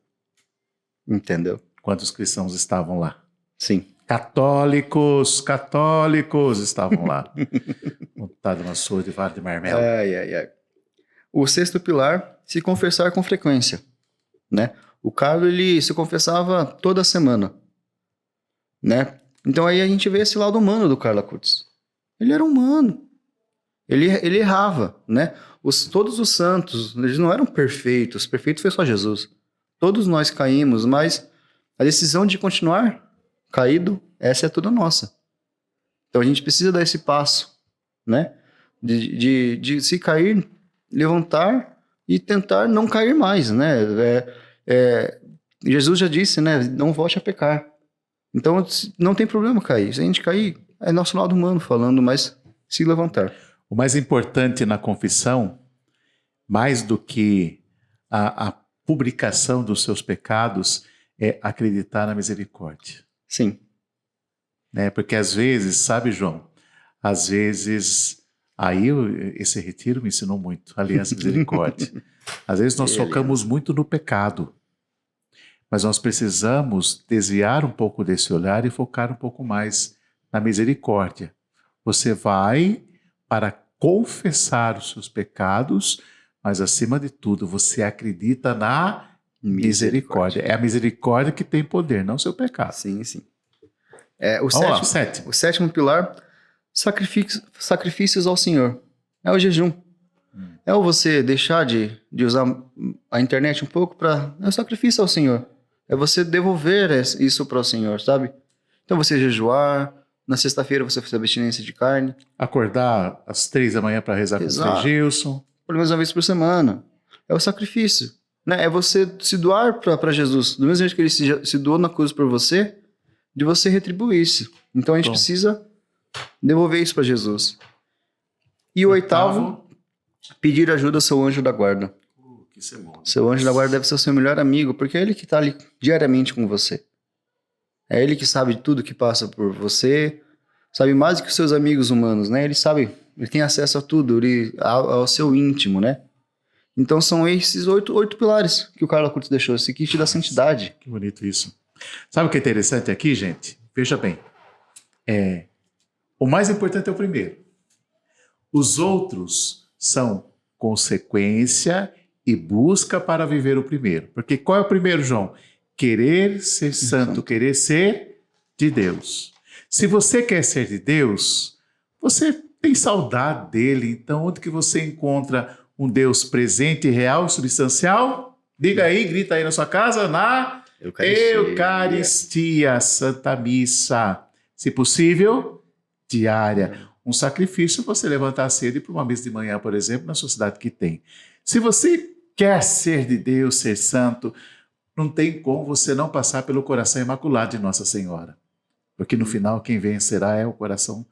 Entendeu? Quantos cristãos estavam lá? Sim. Católicos estavam lá. Montado uma surra de vara de marmelo. Ai. O sexto pilar, se confessar com frequência, né? O Carlo, ele se confessava toda semana, né? Então aí a gente vê esse lado humano do Carlo Acutis. Ele era humano. Ele errava, né? Todos os santos, eles não eram perfeitos. Perfeito foi só Jesus. Todos nós caímos, mas a decisão de continuar caído, essa é toda nossa. Então a gente precisa dar esse passo, né? De se cair, levantar e tentar não cair mais, né? Jesus já disse, né? Não volte a pecar. Então não tem problema cair. Se a gente cair, é nosso lado humano falando, mas se levantar. O mais importante na confissão, mais do que a publicação dos seus pecados, é acreditar na misericórdia. Sim. Né? Porque às vezes, sabe, João? Às vezes, esse retiro me ensinou muito, aliança e misericórdia. Às vezes nós focamos muito no pecado, mas nós precisamos desviar um pouco desse olhar e focar um pouco mais na misericórdia. Você vai para confessar os seus pecados, mas acima de tudo, você acredita na misericórdia. É a misericórdia que tem poder, não o seu pecado. Sim. Sétimo. O sétimo pilar, sacrifícios ao Senhor. É o jejum. É o você deixar de usar a internet um pouco é o sacrifício ao Senhor. É você devolver isso para o Senhor, sabe? Então você jejuar, na sexta-feira você fazer abstinência de carne. Acordar às 3 da manhã para rezar com o Frei Gilson. Pelo menos uma vez por semana. É o sacrifício. né? É você se doar para Jesus. Do mesmo jeito que ele se doou na cruz por você, de você retribuir isso. Então a gente precisa devolver isso para Jesus. E o oitavo, pedir ajuda ao seu anjo da guarda. Isso é bom. Seu anjo da guarda deve ser o seu melhor amigo, porque é ele que está ali diariamente com você. É ele que sabe tudo que passa por você, sabe mais do que os seus amigos humanos, né? Ele sabe, ele tem acesso a tudo, ao seu íntimo, né? Então são esses oito pilares que o Carlo Acutis deixou, esse kit da santidade. Que bonito isso. Sabe o que é interessante aqui, gente? Veja bem. O mais importante é o primeiro. Os outros são consequência e busca para viver o primeiro. Porque qual é o primeiro, João? Querer ser santo, querer ser de Deus. Se você quer ser de Deus, você tem saudade dele. Então, onde que você encontra um Deus presente, real, substancial? Diga aí, grita aí na sua casa, na Eucaristia, Santa Missa. Se possível, diária. Um sacrifício você levantar cedo e ir para uma missa de manhã, por exemplo, na sociedade que tem. Se você quer ser de Deus, ser santo, não tem como você não passar pelo coração imaculado de Nossa Senhora. Porque no final quem vencerá é o coração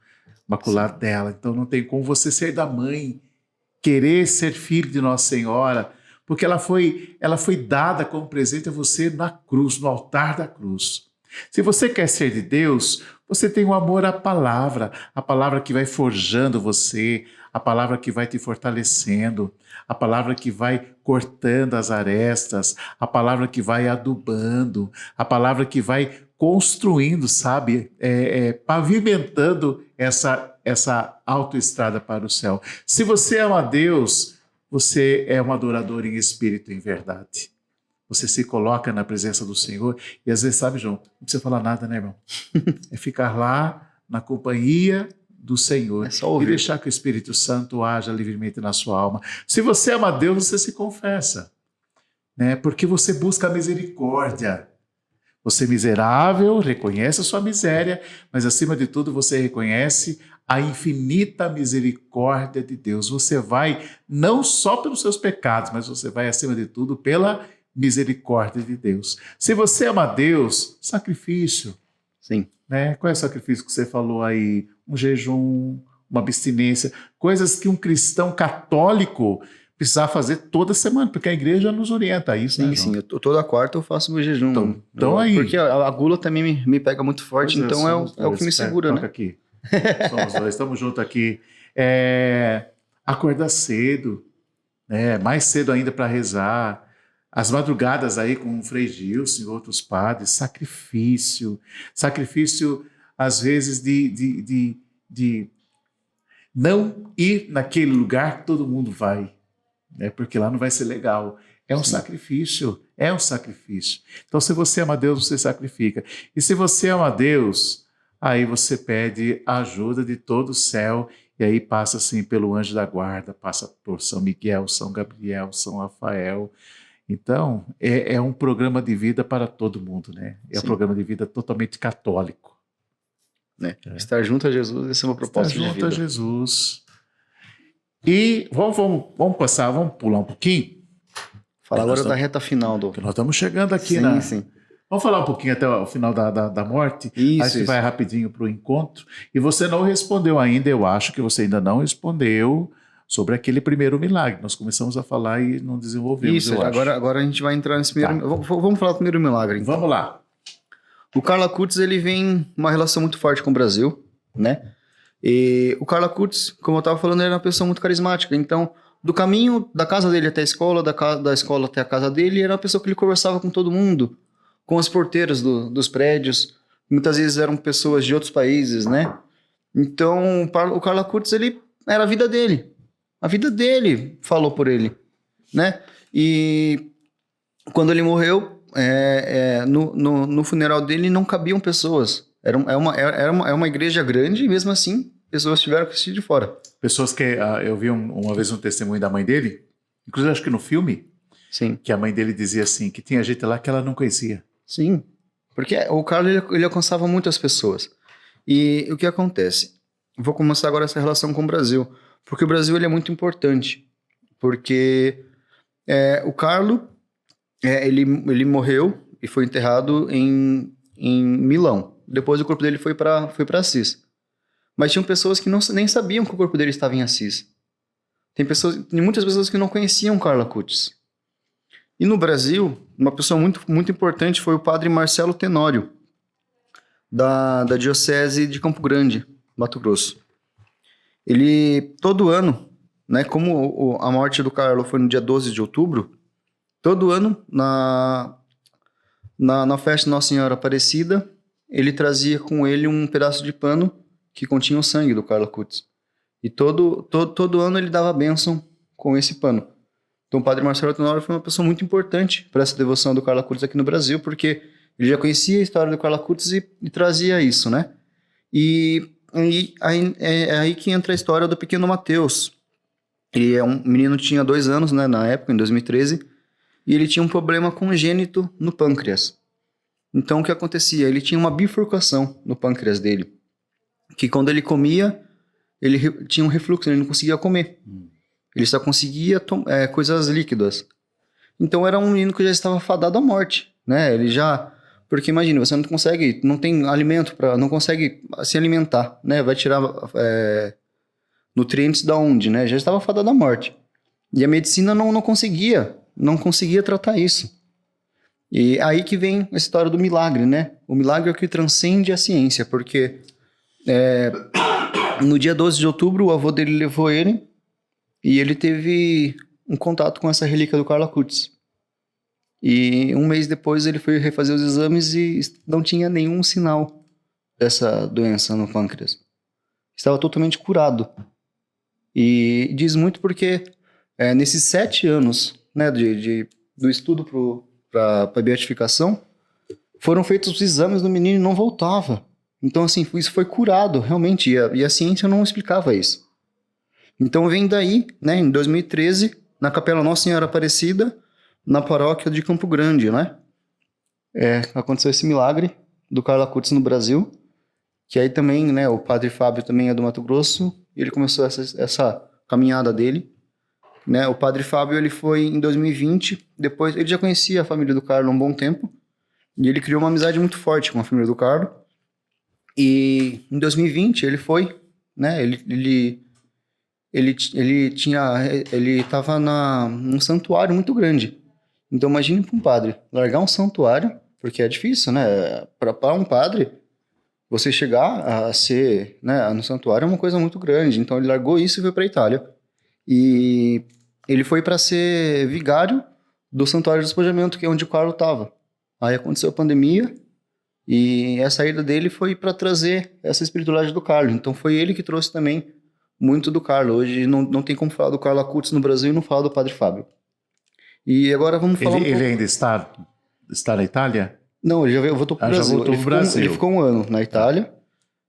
imaculado dela. Então não tem como você ser da mãe, querer ser filho de Nossa Senhora, porque ela foi dada como presente a você na cruz, no altar da cruz. Se você quer ser de Deus, você tem um amor à palavra, a palavra que vai forjando você, a palavra que vai te fortalecendo, a palavra que vai cortando as arestas, a palavra que vai adubando, a palavra que vai construindo, sabe, pavimentando essa autoestrada para o céu. Se você ama a Deus, você é um adorador em espírito e em verdade. Você se coloca na presença do Senhor e às vezes, sabe, João, não precisa falar nada, né, irmão? É ficar lá na companhia do Senhor e deixar que o Espírito Santo haja livremente na sua alma. Se você ama a Deus, você se confessa, né? Porque você busca a misericórdia. Você miserável, reconhece a sua miséria, mas acima de tudo você reconhece a infinita misericórdia de Deus. Você vai não só pelos seus pecados, mas você vai acima de tudo pela misericórdia de Deus. Se você ama a Deus, sacrifício. Sim. Né? Qual é o sacrifício que você falou aí? Um jejum, uma abstinência, coisas que um cristão católico precisa fazer toda semana, porque a igreja nos orienta a isso. Sim, né, sim. Toda quarta eu faço meu jejum. Então aí. Porque a gula também me pega muito forte, então é o que me segura, né? Aqui. Somos dois, estamos juntos aqui. Acordar cedo, né? Mais cedo ainda para rezar. As madrugadas aí com o Frei Gilson e outros padres, sacrifício, às vezes de não ir naquele lugar que todo mundo vai, né? Porque lá não vai ser legal. É um sacrifício. Então, se você ama Deus, você sacrifica. E se você ama Deus, aí você pede a ajuda de todo o céu, e aí passa assim pelo anjo da guarda, passa por São Miguel, São Gabriel, São Rafael. Então, é um programa de vida para todo mundo, né? Um programa de vida totalmente católico. Né? Estar junto a Jesus, essa é uma proposta de vida. Estar junto a Jesus. E vamos pular um pouquinho. Falar agora da reta final do... Nós estamos chegando aqui, Sim. Vamos falar um pouquinho até o final da morte? Isso, aí você vai rapidinho para o encontro. E você não respondeu ainda, eu acho que você ainda não respondeu sobre aquele primeiro milagre. Nós começamos a falar e não desenvolvemos, Isso, agora a gente vai entrar nesse primeiro... Vamos falar do primeiro milagre. Então. Vamos lá. O Carlo Acutis, ele vem uma relação muito forte com o Brasil, né? E o Carlo Acutis, como eu estava falando, ele era uma pessoa muito carismática. Então, do caminho da casa dele até a escola, da escola até a casa dele, era uma pessoa que ele conversava com todo mundo, com as porteiras dos prédios. Muitas vezes eram pessoas de outros países, né? Então, o Carlo Acutis, ele era a vida dele. A vida dele falou por ele, né? E quando ele morreu, no funeral dele não cabiam pessoas. Era uma igreja grande e mesmo assim pessoas tiveram que assistir de fora. Pessoas que... eu vi uma vez um testemunho da mãe dele, inclusive acho que no filme, sim, que a mãe dele dizia assim, que tinha gente lá que ela não conhecia. Sim, porque o Carlos ele alcançava muitas pessoas. E o que acontece? Vou começar agora essa relação com o Brasil, porque o Brasil ele é muito importante, porque o Carlos Ele morreu e foi enterrado em Milão. Depois o corpo dele foi para Assis. Mas tinham pessoas que nem sabiam que o corpo dele estava em Assis. Tem muitas pessoas que não conheciam Carlo Acutis. E no Brasil, uma pessoa muito, muito importante foi o padre Marcelo Tenório, da Diocese de Campo Grande, Mato Grosso. Ele, todo ano, né, como a morte do Carlo foi no dia 12 de outubro, todo ano, na festa Nossa Senhora Aparecida, ele trazia com ele um pedaço de pano que continha o sangue do Carlo Acutis. E todo ano ele dava a bênção com esse pano. Então o padre Marcelo Tenório foi uma pessoa muito importante para essa devoção do Carlo Acutis aqui no Brasil, porque ele já conhecia a história do Carlo Acutis e trazia isso, né? E aí, é aí que entra a história do pequeno Mateus. Ele é um menino que tinha 2 anos, né, na época, em 2013, e ele tinha um problema congênito no pâncreas. Então o que acontecia? Ele tinha uma bifurcação no pâncreas dele, que quando ele comia, ele tinha um refluxo, ele não conseguia comer. Ele só conseguia coisas líquidas. Então era um menino que já estava fadado à morte, né? Ele já... Porque imagina, você não tem alimento não consegue se alimentar, né? Vai tirar nutrientes da onde, né? Já estava fadado à morte. E a medicina não conseguia tratar isso. E aí que vem a história do milagre, né? O milagre é o que transcende a ciência, porque no dia 12 de outubro, o avô dele levou ele e ele teve um contato com essa relíquia do Carlo Acutis. E um mês depois ele foi refazer os exames e não tinha nenhum sinal dessa doença no pâncreas. Estava totalmente curado. E diz muito porque nesses 7 anos, né, do estudo para a beatificação, foram feitos os exames do menino e não voltava. Então, assim, isso foi curado, realmente, e a ciência não explicava isso. Então, vem daí, né, em 2013, na Capela Nossa Senhora Aparecida, na paróquia de Campo Grande, né? Aconteceu esse milagre do Carlo Acutis no Brasil, que aí também, né, o padre Fábio também é do Mato Grosso, e ele começou essa caminhada dele, né? O padre Fábio, ele foi em 2020, depois ele já conhecia a família do Carlo há um bom tempo, e ele criou uma amizade muito forte com a família do Carlo, e em 2020 ele foi, né, ele estava num santuário muito grande. Então imagine para um padre largar um santuário, porque é difícil, né? Para um padre, você chegar a ser, né, no santuário é uma coisa muito grande. Então ele largou isso e foi para a Itália. E ele foi para ser vigário do santuário de despojamento, que é onde o Carlo estava. Aí aconteceu a pandemia e a saída dele foi para trazer essa espiritualidade do Carlo. Então foi ele que trouxe também muito do Carlo. Hoje não tem como falar do Carlo Acutis no Brasil e não falar do padre Fábio. E agora vamos falar Ele ainda está na Itália? Não, ele já voltou para o Brasil. Já voltou pro Brasil. Ele ficou 1 ano na Itália.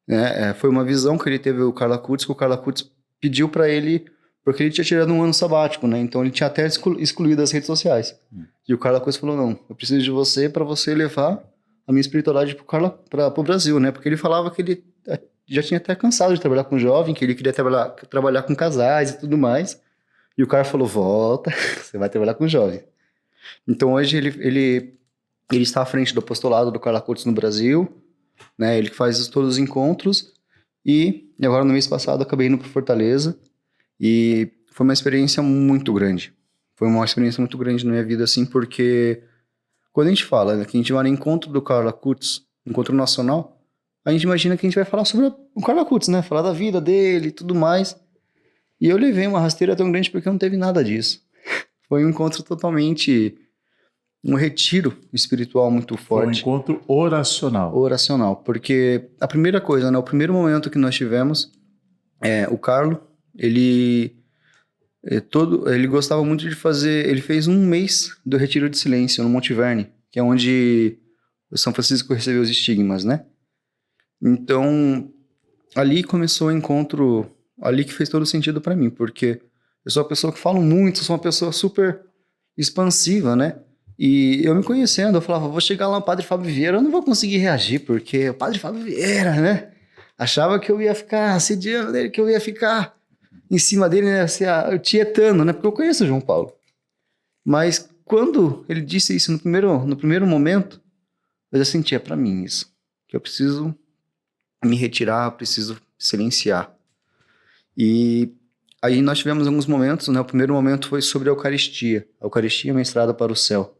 Né? Foi uma visão que ele teve o Carlo Acutis, que o Carlo Acutis pediu para ele, porque ele tinha tirado 1 ano sabático, né? Então ele tinha até excluído as redes sociais. E o Carlo Acutis falou, não, eu preciso de você para você levar a minha espiritualidade para o Brasil, né? Porque ele falava que ele já tinha até cansado de trabalhar com jovem, que ele queria trabalhar com casais e tudo mais. E o cara falou, volta, você vai trabalhar com jovem. Então hoje ele está à frente do apostolado do Carlo Acutis no Brasil, né? Ele faz todos os encontros. E agora no mês passado eu acabei indo para Fortaleza e foi uma experiência muito grande. Foi uma experiência muito grande na minha vida, assim, porque quando a gente fala, né, que a gente vai no encontro do Carlo Acutis, encontro nacional, a gente imagina que a gente vai falar sobre o Carlo Acutis, né? Falar da vida dele e tudo mais. E eu levei uma rasteira tão grande porque não teve nada disso. Foi um encontro totalmente... um retiro espiritual muito forte. Foi um encontro oracional. Oracional. Porque a primeira coisa, né? O primeiro momento que nós tivemos, o Carlo, ele gostava muito de fazer... Ele fez 1 mês do retiro de silêncio no Monte Verne, que é onde o São Francisco recebeu os estigmas, né? Então, ali começou o encontro... Ali que fez todo sentido para mim, porque eu sou uma pessoa que falo muito, sou uma pessoa super expansiva, né? E eu me conhecendo, eu falava, vou chegar lá no Padre Fábio Vieira, eu não vou conseguir reagir, porque o Padre Fábio Vieira, né? Achava que eu ia ficar assediando dele, que eu ia ficar em cima dele, né? Assim, tietando, né? Porque eu conheço o João Paulo. Mas quando ele disse isso no primeiro momento, eu já sentia para mim isso. Que eu preciso me retirar, eu preciso silenciar. E aí nós tivemos alguns momentos, né? O primeiro momento foi sobre a Eucaristia é uma estrada para o céu.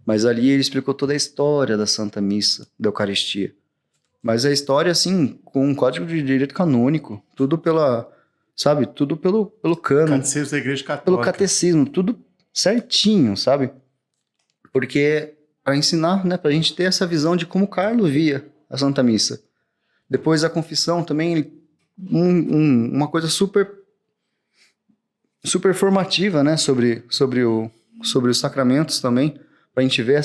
Mas ali ele explicou toda a história da Santa Missa, da Eucaristia. Mas a história, assim, com um código de direito canônico, tudo tudo pelo cano. Catecismo da Igreja Católica. Pelo catecismo, tudo certinho, sabe? Porque para ensinar, né? Pra gente ter essa visão de como Carlo via a Santa Missa. Depois a confissão também, uma coisa super formativa, né? Sobre os sacramentos também, pra gente ver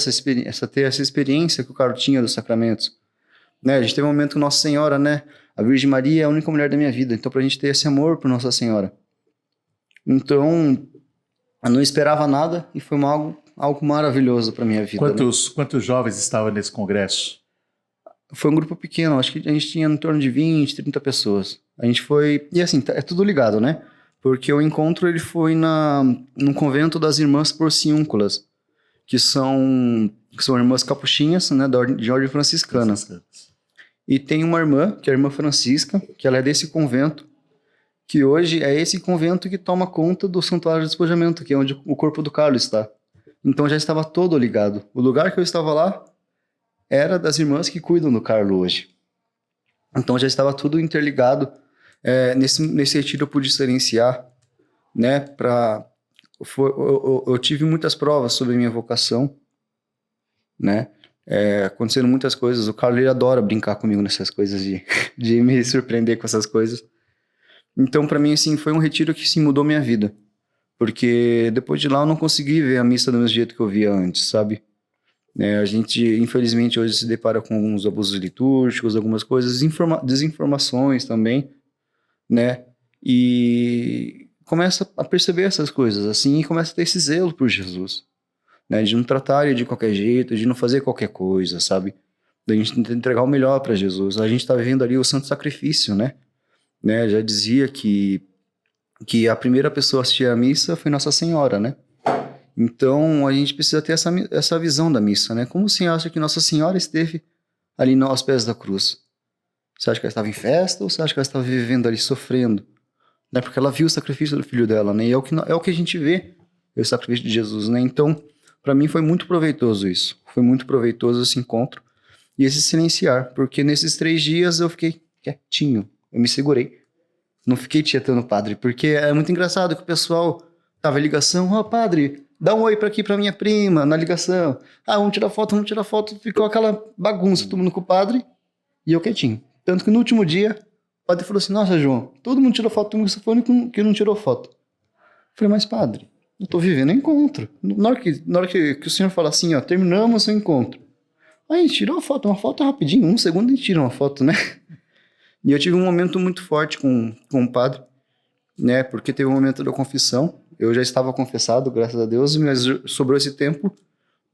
ter essa experiência que o Carlo tinha dos sacramentos. Né? A gente teve um momento com Nossa Senhora, né? A Virgem Maria é a única mulher da minha vida, então pra gente ter esse amor por Nossa Senhora. Então, eu não esperava nada e foi algo maravilhoso pra minha vida. Quantos jovens estavam nesse congresso? Foi um grupo pequeno, acho que a gente tinha em torno de 20, 30 pessoas. A gente foi... E assim, é tudo ligado, né? Porque o encontro ele foi num convento das Irmãs Porciúnculas, que são irmãs capuchinhas, né, de ordem franciscana. E tem uma irmã, que é a irmã Francisca, que ela é desse convento, que hoje é esse convento que toma conta do Santuário de Despojamento, que é onde o corpo do Carlo está. Então já estava todo ligado. O lugar que eu estava lá era das irmãs que cuidam do Carlo hoje. Então já estava tudo interligado. Nesse retiro eu pude experienciar, né, eu tive muitas provas sobre a minha vocação, né? Aconteceram muitas coisas. O Carlo ele adora brincar comigo nessas coisas de me surpreender com essas coisas. Então, para mim, assim, foi um retiro que sim, mudou minha vida. Porque depois de lá eu não consegui ver a missa do mesmo jeito que eu via antes, sabe? A gente, infelizmente, hoje se depara com alguns abusos litúrgicos, algumas coisas, desinformações também, né? E começa a perceber essas coisas, assim, e começa a ter esse zelo por Jesus. Né, de não tratar ele de qualquer jeito, de não fazer qualquer coisa, sabe? Da gente entregar o melhor para Jesus. A gente está vivendo ali o santo sacrifício, né? Já dizia que a primeira pessoa a assistir à missa foi Nossa Senhora, né? Então, a gente precisa ter essa visão da missa, né? Como você acha que Nossa Senhora esteve ali aos pés da cruz? Você acha que ela estava em festa ou você acha que ela estava vivendo ali, sofrendo? Né? Porque ela viu o sacrifício do filho dela, né? E é o que a gente vê, o sacrifício de Jesus, né? Então, para mim foi muito proveitoso isso. Foi muito proveitoso esse encontro e esse silenciar, porque nesses 3 dias eu fiquei quietinho, eu me segurei. Não fiquei tietando o padre, porque é muito engraçado que o pessoal tava em ligação, padre, dá um oi pra aqui pra minha prima, na ligação. Vamos tirar foto, ficou aquela bagunça, todo mundo com o padre e eu quietinho. Tanto que no último dia, o padre falou assim, nossa, João, todo mundo tirou foto, você foi o único que não tirou foto. Eu falei, mas padre, eu tô vivendo o encontro. Na hora que o senhor fala assim, terminamos o encontro. Aí a gente tirou uma foto rapidinho, 1 segundo a gente tira uma foto, né? E eu tive um momento muito forte com o padre, né? Porque teve um momento da confissão, eu já estava confessado, graças a Deus, mas sobrou esse tempo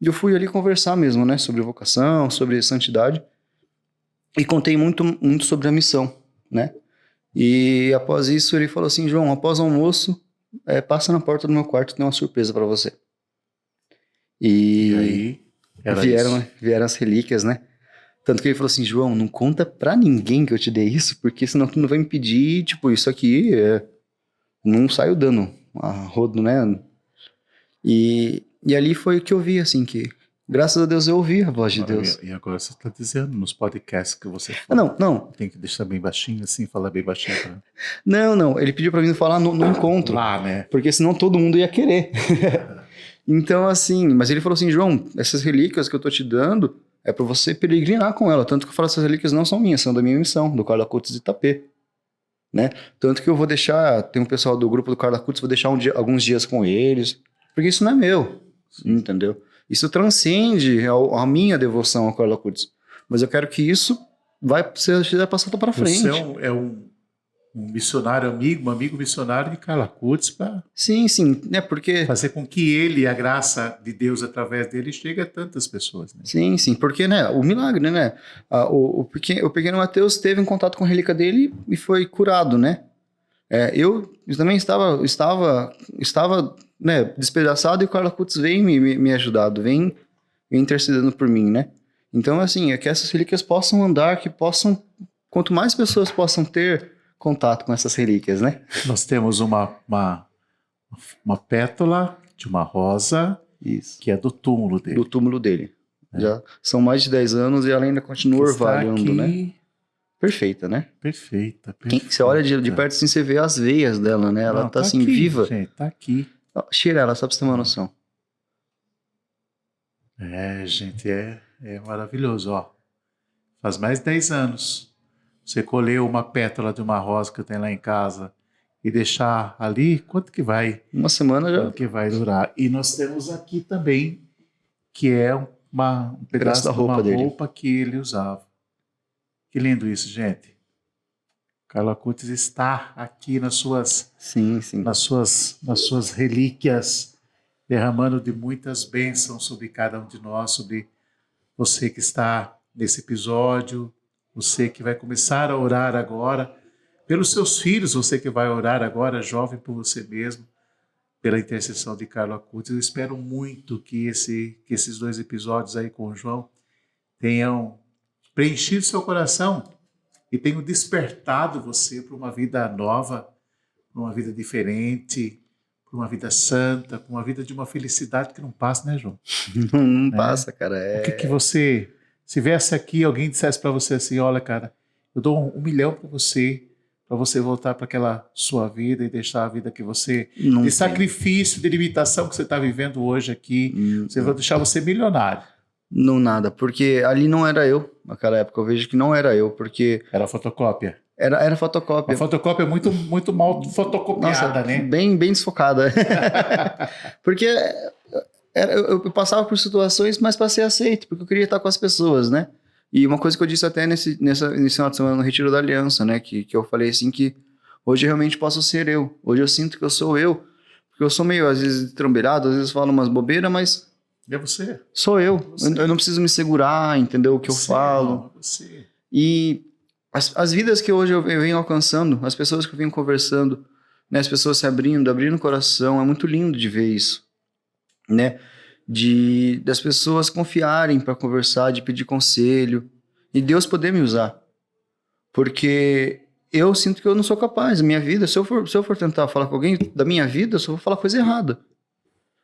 e eu fui ali conversar mesmo, né? Sobre vocação, sobre santidade e contei muito, muito sobre a missão, né? E após isso ele falou assim, João, após o almoço, passa na porta do meu quarto, tem uma surpresa para você. E aí vieram as relíquias, né? Tanto que ele falou assim, João, não conta pra ninguém que eu te dei isso, porque senão tu não vai impedir, tipo, isso aqui não saiu dando a rodo, né? E ali foi o que eu vi, assim, que graças a Deus eu ouvi a voz de Deus. E agora você tá dizendo nos podcasts que você fala. Não. Tem que deixar bem baixinho, assim, falar bem baixinho. Não, ele pediu pra mim falar no encontro. Lá, né? Porque senão todo mundo ia querer. Então, assim, mas ele falou assim, João, essas relíquias que eu tô te dando é pra você peregrinar com ela. Tanto que eu falo, essas relíquias não são minhas, são da minha missão, do Carlo Acutis de Itapê. Né? Tanto que eu vou deixar, tem um pessoal do grupo do Carlo Acutis, vou deixar alguns dias com eles, porque isso não é meu, entendeu? Isso transcende a minha devoção ao Carlo Acutis. Mas eu quero que isso seja passado para frente. Você é um missionário amigo, um amigo missionário de Carlo Acutis para sim, né? Porque fazer com que ele, a graça de Deus através dele, chegue a tantas pessoas. Né? Sim, porque, né, o milagre, né? O pequeno Mateus teve um contato com a relíquia dele e foi curado, né? Eu também estava né, despedaçado, e o Carlo Acutis vem me ajudado, vem intercedendo por mim, né? Então, assim, é que essas relíquias possam andar, quanto mais pessoas possam ter contato com essas relíquias, né? Nós temos uma pétala de uma rosa, Isso. que é do túmulo dele. Do túmulo dele. Já são mais de 10 anos e ela ainda continua orvalhando, né? Perfeita, né? Perfeita. Você olha de perto assim, você vê as veias dela, né? Ela tá assim, aqui, viva. Gente, tá aqui. Cheira ela, só pra você ter uma noção. Gente, é maravilhoso, ó. Faz mais de 10 anos. Você colher uma pétala de uma rosa que eu tenho lá em casa e deixar ali, quanto que vai? Uma semana já. Quanto que vai durar? E nós temos aqui também, que é um pedaço da roupa dele. roupa que ele usava. Que lindo isso, gente. Carlo Acutis está aqui nas suas, sim. nas suas relíquias, derramando de muitas bênçãos sobre cada um de nós, sobre você que está nesse episódio, você que vai começar a orar agora, pelos seus filhos, você que vai orar agora, jovem, por você mesmo, pela intercessão de Carlo Acutis. Eu espero muito que esses 2 episódios aí com o João tenham preenchido seu coração e tenham despertado você para uma vida nova, para uma vida diferente, para uma vida santa, para uma vida de uma felicidade que não passa, né, João? Não passa, cara. O que você, se viesse aqui, alguém dissesse para você assim, olha, cara, eu dou 1 milhão para você voltar para aquela sua vida e deixar a vida que você, de sacrifício, de limitação que você está vivendo hoje aqui, você vai deixar você milionário. Não nada, porque ali não era eu, naquela época eu vejo que não era eu, porque... Era fotocópia. Era fotocópia. A fotocópia é muito mal fotocopiada, nossa, né? Bem desfocada. Porque eu passava por situações, mas para ser aceito, porque eu queria estar com as pessoas, né? E uma coisa que eu disse até nesse final de semana no Retiro da Aliança, né? Que eu falei assim que hoje eu realmente posso ser eu. Hoje eu sinto que eu sou eu. Porque eu sou meio, às vezes, trambelhado, às vezes falo umas bobeiras, mas... É você. Sou eu. Eu não preciso me segurar, entendeu? O que eu falo. Não, é você. E as vidas que hoje eu venho alcançando, as pessoas que eu venho conversando, né? As pessoas se abrindo o coração, é muito lindo de ver isso, né? Das pessoas confiarem para conversar, de pedir conselho, e Deus poder me usar. Porque eu sinto que eu não sou capaz, a minha vida, se eu for tentar falar com alguém da minha vida, eu só vou falar coisa errada.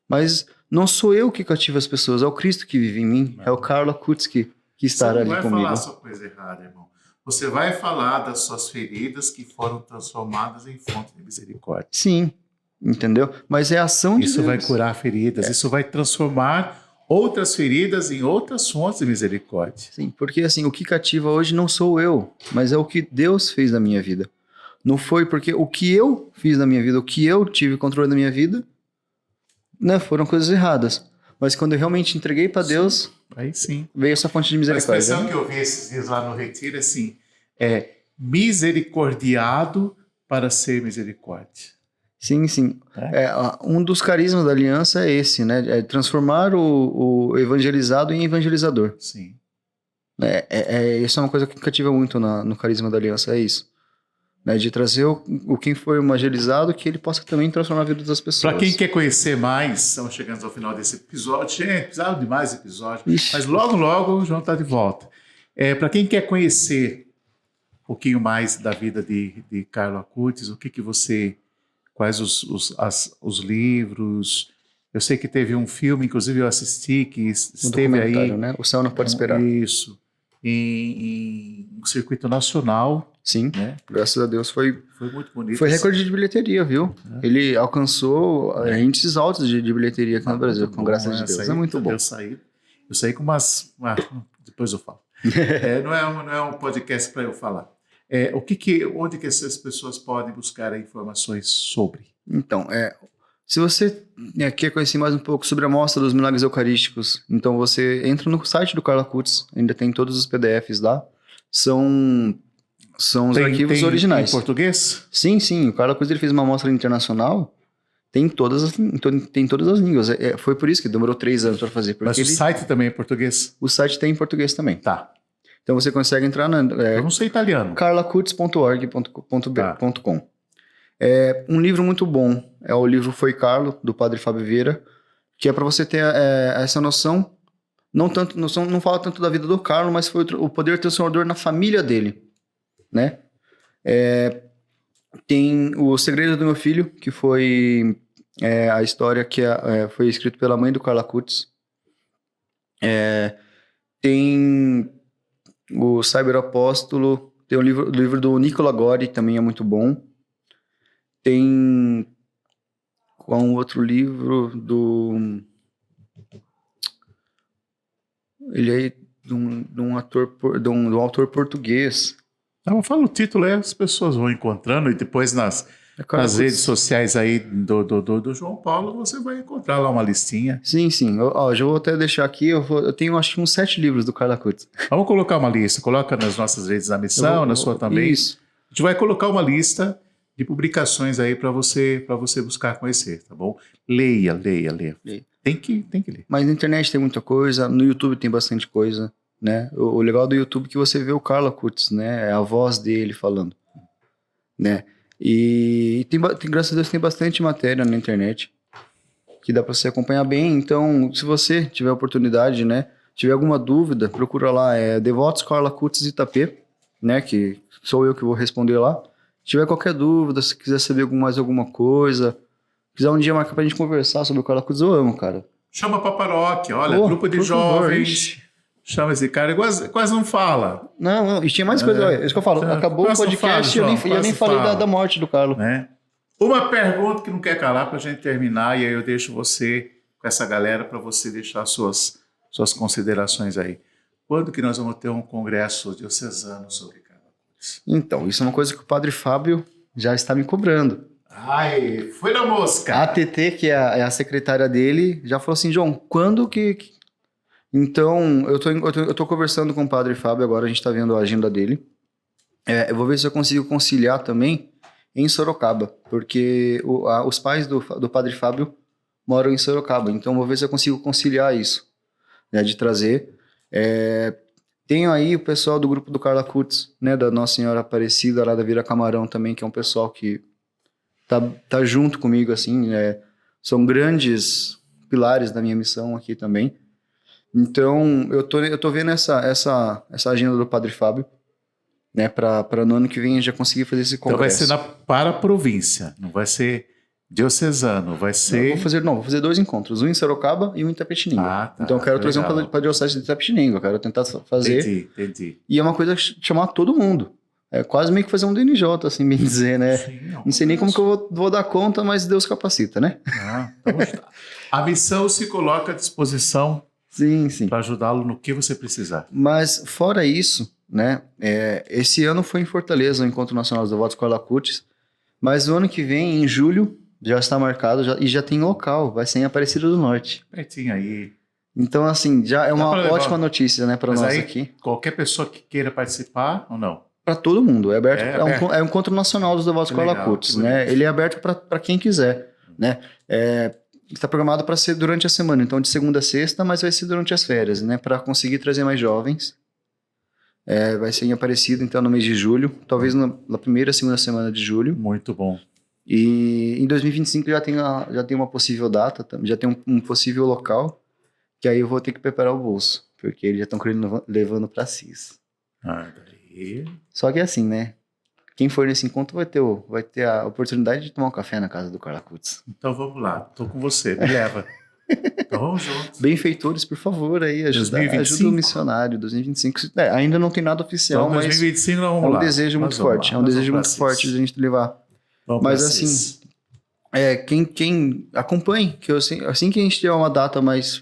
Mas não sou eu que cativo as pessoas, é o Cristo que vive em mim, é o Carlo Acutis que estará ali comigo. Você não vai falar só coisa errada, irmão. Você vai falar das suas feridas que foram transformadas em fonte de misericórdia. Sim, entendeu? Mas é a ação de Deus. Isso vai curar feridas, isso vai transformar outras feridas em outras fontes de misericórdia. Sim, porque assim, o que cativa hoje não sou eu, mas é o que Deus fez na minha vida. Não foi porque o que eu fiz na minha vida, o que eu tive controle da minha vida, né, foram coisas erradas. Mas quando eu realmente entreguei para Deus, aí sim, veio essa fonte de misericórdia. A expressão que eu vi esses dias lá no retiro é assim, misericordiado para ser misericórdia. Sim. Um dos carismas da aliança é esse, né? É transformar o evangelizado em evangelizador. Sim. Isso é uma coisa que cativa muito no carisma da aliança, é isso. Né? De trazer quem foi evangelizado, que ele possa também transformar a vida das pessoas. Para quem quer conhecer mais, estamos chegando ao final desse episódio. Gente, precisava de mais episódios. Ixi. Mas logo o João está de volta. Para quem quer conhecer um pouquinho mais da vida de Carlo Acutis, o que você... Quais os livros? Eu sei que teve um filme, inclusive eu assisti, que esteve aí... Né? O Céu Não Pode Esperar. Isso. Em um circuito nacional. Sim, né? Graças a Deus foi muito bonito. Foi recorde de bilheteria, viu? Ele alcançou índices altos de bilheteria aqui no Brasil, com graças a Deus. É muito bom. Eu saí com umas... depois eu falo. Não é um podcast para eu falar. Onde que essas pessoas podem buscar informações sobre? Então, se você quer conhecer mais um pouco sobre a Mostra dos Milagres Eucarísticos, então você entra no site do Carlo Acutis, ainda tem todos os PDFs lá. São os arquivos originais. Em português? Sim. O Carlo Acutis ele fez uma mostra internacional, tem todas as línguas. Foi por isso que demorou 3 anos para fazer. Mas o site também é em português? O site tem em português também. Tá. Então você consegue entrar eu não sei italiano. carloacutis.org.com. Um livro muito bom é o livro Foi Carlo, do Padre Fábio Vieira, que é para você ter essa noção, não fala tanto da vida do Carlo, mas foi o poder transformador na família dele, né? Tem O Segredo do Meu Filho, que foi a história que foi escrito pela mãe do Carlo Acutis. Tem o Cyberapóstolo, tem o livro do Nicola Gori, também é muito bom. Tem um outro livro ele é de um autor português. Então, fala o título aí, as pessoas vão encontrando e depois nas redes sociais aí do João Paulo, você vai encontrar lá uma listinha. Sim. Já vou até deixar aqui, eu tenho acho que uns 7 livros do Carlo Acutis. Vamos colocar uma lista, coloca nas nossas redes da missão, na sua também. Isso. A gente vai colocar uma lista de publicações aí para você buscar conhecer, tá bom? Leia. Tem que ler. Mas na internet tem muita coisa, no YouTube tem bastante coisa, né? O legal do YouTube é que você vê o Carlo Acutis, né? É a voz dele falando, né? E graças a Deus tem bastante matéria na internet que dá para você acompanhar bem. Então, se você tiver oportunidade, né? Tiver alguma dúvida, procura lá, Devotos Carlo Acutis Itapê, né? Que sou eu que vou responder lá. Se tiver qualquer dúvida, se quiser saber mais alguma coisa, quiser um dia marcar pra gente conversar sobre o Carlo Acutis, eu amo, cara. Chama pra paróquia, olha, grupo de jovens. Chama esse cara, quase não fala. Não, e tinha mais coisa, é isso que eu falo. Acabou o podcast e eu nem falei da morte do Carlo. Né? Uma pergunta que não quer calar pra gente terminar, e aí eu deixo você com essa galera para você deixar suas considerações aí. Quando que nós vamos ter um congresso diocesano sobre Carlo Acutis? Então, isso é uma coisa que o Padre Fábio já está me cobrando. Ai, foi na mosca! A TT, que é a secretária dele, já falou assim, João, quando que... Então, eu tô conversando com o Padre Fábio agora, a gente tá vendo a agenda dele. Eu vou ver se eu consigo conciliar também em Sorocaba, porque os pais do Padre Fábio moram em Sorocaba, então vou ver se eu consigo conciliar isso, né, de trazer. Tenho aí o pessoal do grupo do Carlo Acutis, né, da Nossa Senhora Aparecida, lá da Vila Camarão também, que é um pessoal que tá junto comigo, assim, são grandes pilares da minha missão aqui também. Então, eu tô vendo essa agenda do Padre Fábio, né, para no ano que vem já conseguir fazer esse congresso. Então vai ser para a província, não vai ser diocesano, vai ser... Vou fazer 2 encontros, um em Sorocaba e um em Itapetininga. Tá, então eu quero trazer um para a diocese de Itapetininga, eu quero tentar fazer. Entendi. E é uma coisa chamar todo mundo. É quase meio que fazer um DNJ, assim, bem dizer, né? Sim, não sei nem como que eu vou dar conta, mas Deus capacita, né? Então, a missão se coloca à disposição. Sim. Para ajudá-lo no que você precisar. Mas, fora isso, né? Esse ano foi em Fortaleza, o Encontro Nacional dos Devotos Carlo Acutis. Mas o ano que vem, em julho, já está marcado e já tem local. Vai ser em Aparecida do Norte. Pertinho aí. Então, assim, já é uma ótima notícia, né? Para nós aí, aqui. Qualquer pessoa que queira participar ou não? Para todo mundo. É aberto. É um Encontro Nacional dos Devotos Carlo Acutis, né? Ele é aberto para quem quiser, né? Está programado para ser durante a semana, então de segunda a sexta, mas vai ser durante as férias, né? Para conseguir trazer mais jovens. Vai ser em Aparecida, então, no mês de julho, talvez na primeira, segunda semana de julho. Muito bom. E em 2025 já tem uma possível data, já tem um possível local, que aí eu vou ter que preparar o bolso, porque eles já estão levando para CIS. Daí... Só que assim, né? Quem for nesse encontro vai ter a oportunidade de tomar um café na casa do Carlo Acutis. Então vamos lá, tô com você, me leva. Então vamos juntos. Benfeitores, por favor, aí, ajuda o missionário. 2025, ainda não tem nada oficial, então, 2025 mas é um desejo muito forte. É um desejo muito forte de a gente levar. Mas assim, quem acompanhe, que assim que a gente tiver uma data mais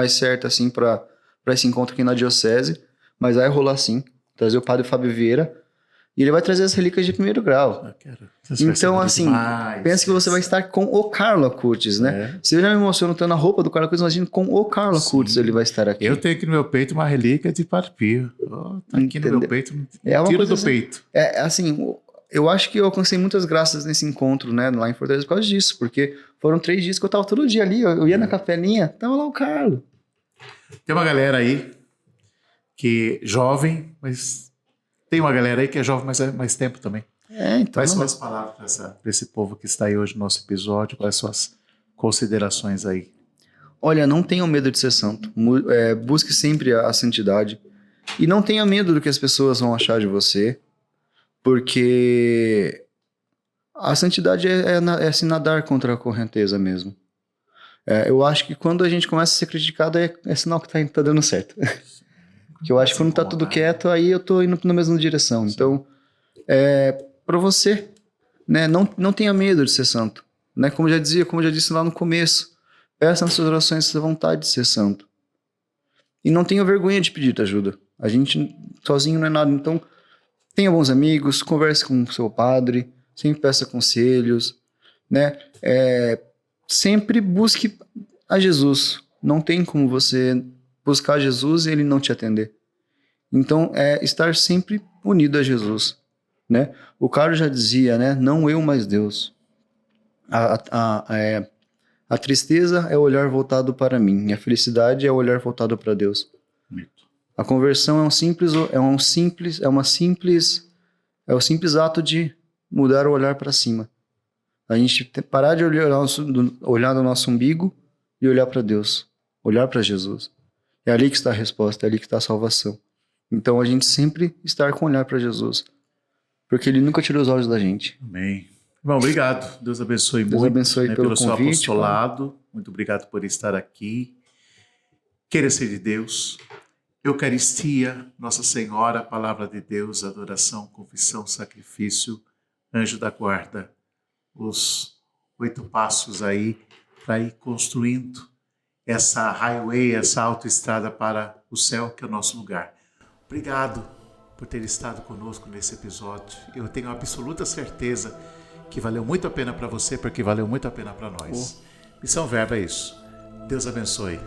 certa assim para esse encontro aqui na diocese, mas vai rolar sim, trazer o Padre Fábio Vieira. E ele vai trazer as relíquias de 1º grau. Então, assim, pensa que você vai estar com o Carlo Acutis, né? Se eu já me emociono tanto na roupa do Carlo Acutis, imagina com o Carlo Acutis ele vai estar aqui. Eu tenho aqui no meu peito uma relíquia de Padre Pio. Tá aqui no meu peito, tira do peito. Assim, eu acho que eu alcancei muitas graças nesse encontro, né, lá em Fortaleza, por causa disso, porque foram 3 dias que eu tava todo dia ali, eu ia na capelinha, tava lá o Carlo. Tem uma galera aí que é jovem, mas... Tem uma galera aí que é jovem mais tempo também. Então, Quais são as palavras para esse povo que está aí hoje no nosso episódio? Quais são as considerações aí? Olha, não tenham medo de ser santo. Busque sempre a santidade. E não tenha medo do que as pessoas vão achar de você, porque a santidade é se nadar contra a correnteza mesmo. Eu acho que quando a gente começa a ser criticado é sinal que tá dando certo. Que eu acho que quando tá tudo quieto, aí eu tô indo na mesma direção. Sim. Então, para você, né, não tenha medo de ser santo. Né? Como eu já disse lá no começo, peça nas suas orações essa vontade de ser santo. E não tenha vergonha de pedir ajuda. A gente sozinho não é nada. Então, tenha bons amigos, converse com o seu padre, sempre peça conselhos, né? Sempre busque a Jesus. Não tem como você buscar Jesus e ele não te atender. Então, estar sempre unido a Jesus, né? O Carlos já dizia, né? Não eu, mas Deus. A tristeza é o olhar voltado para mim, e a felicidade é o olhar voltado para Deus. A conversão é o simples ato de mudar o olhar para cima. A gente parar de olhar no nosso umbigo e olhar para Deus, olhar para Jesus. É ali que está a resposta, é ali que está a salvação. Então a gente sempre estar com o olhar para Jesus, porque Ele nunca tira os olhos da gente. Amém. Bom, obrigado. Deus abençoe muito. Deus abençoe pelo convite, seu apostolado. Cara. Muito obrigado por estar aqui. Queira ser de Deus. Eucaristia, Nossa Senhora, Palavra de Deus, adoração, confissão, sacrifício, anjo da guarda. Os 8 passos aí para ir construindo essa highway, essa autoestrada para o céu, que é o nosso lugar. Obrigado por ter estado conosco nesse episódio. Eu tenho absoluta certeza que valeu muito a pena para você, porque valeu muito a pena para nós. Missão Verbo é isso. Deus abençoe.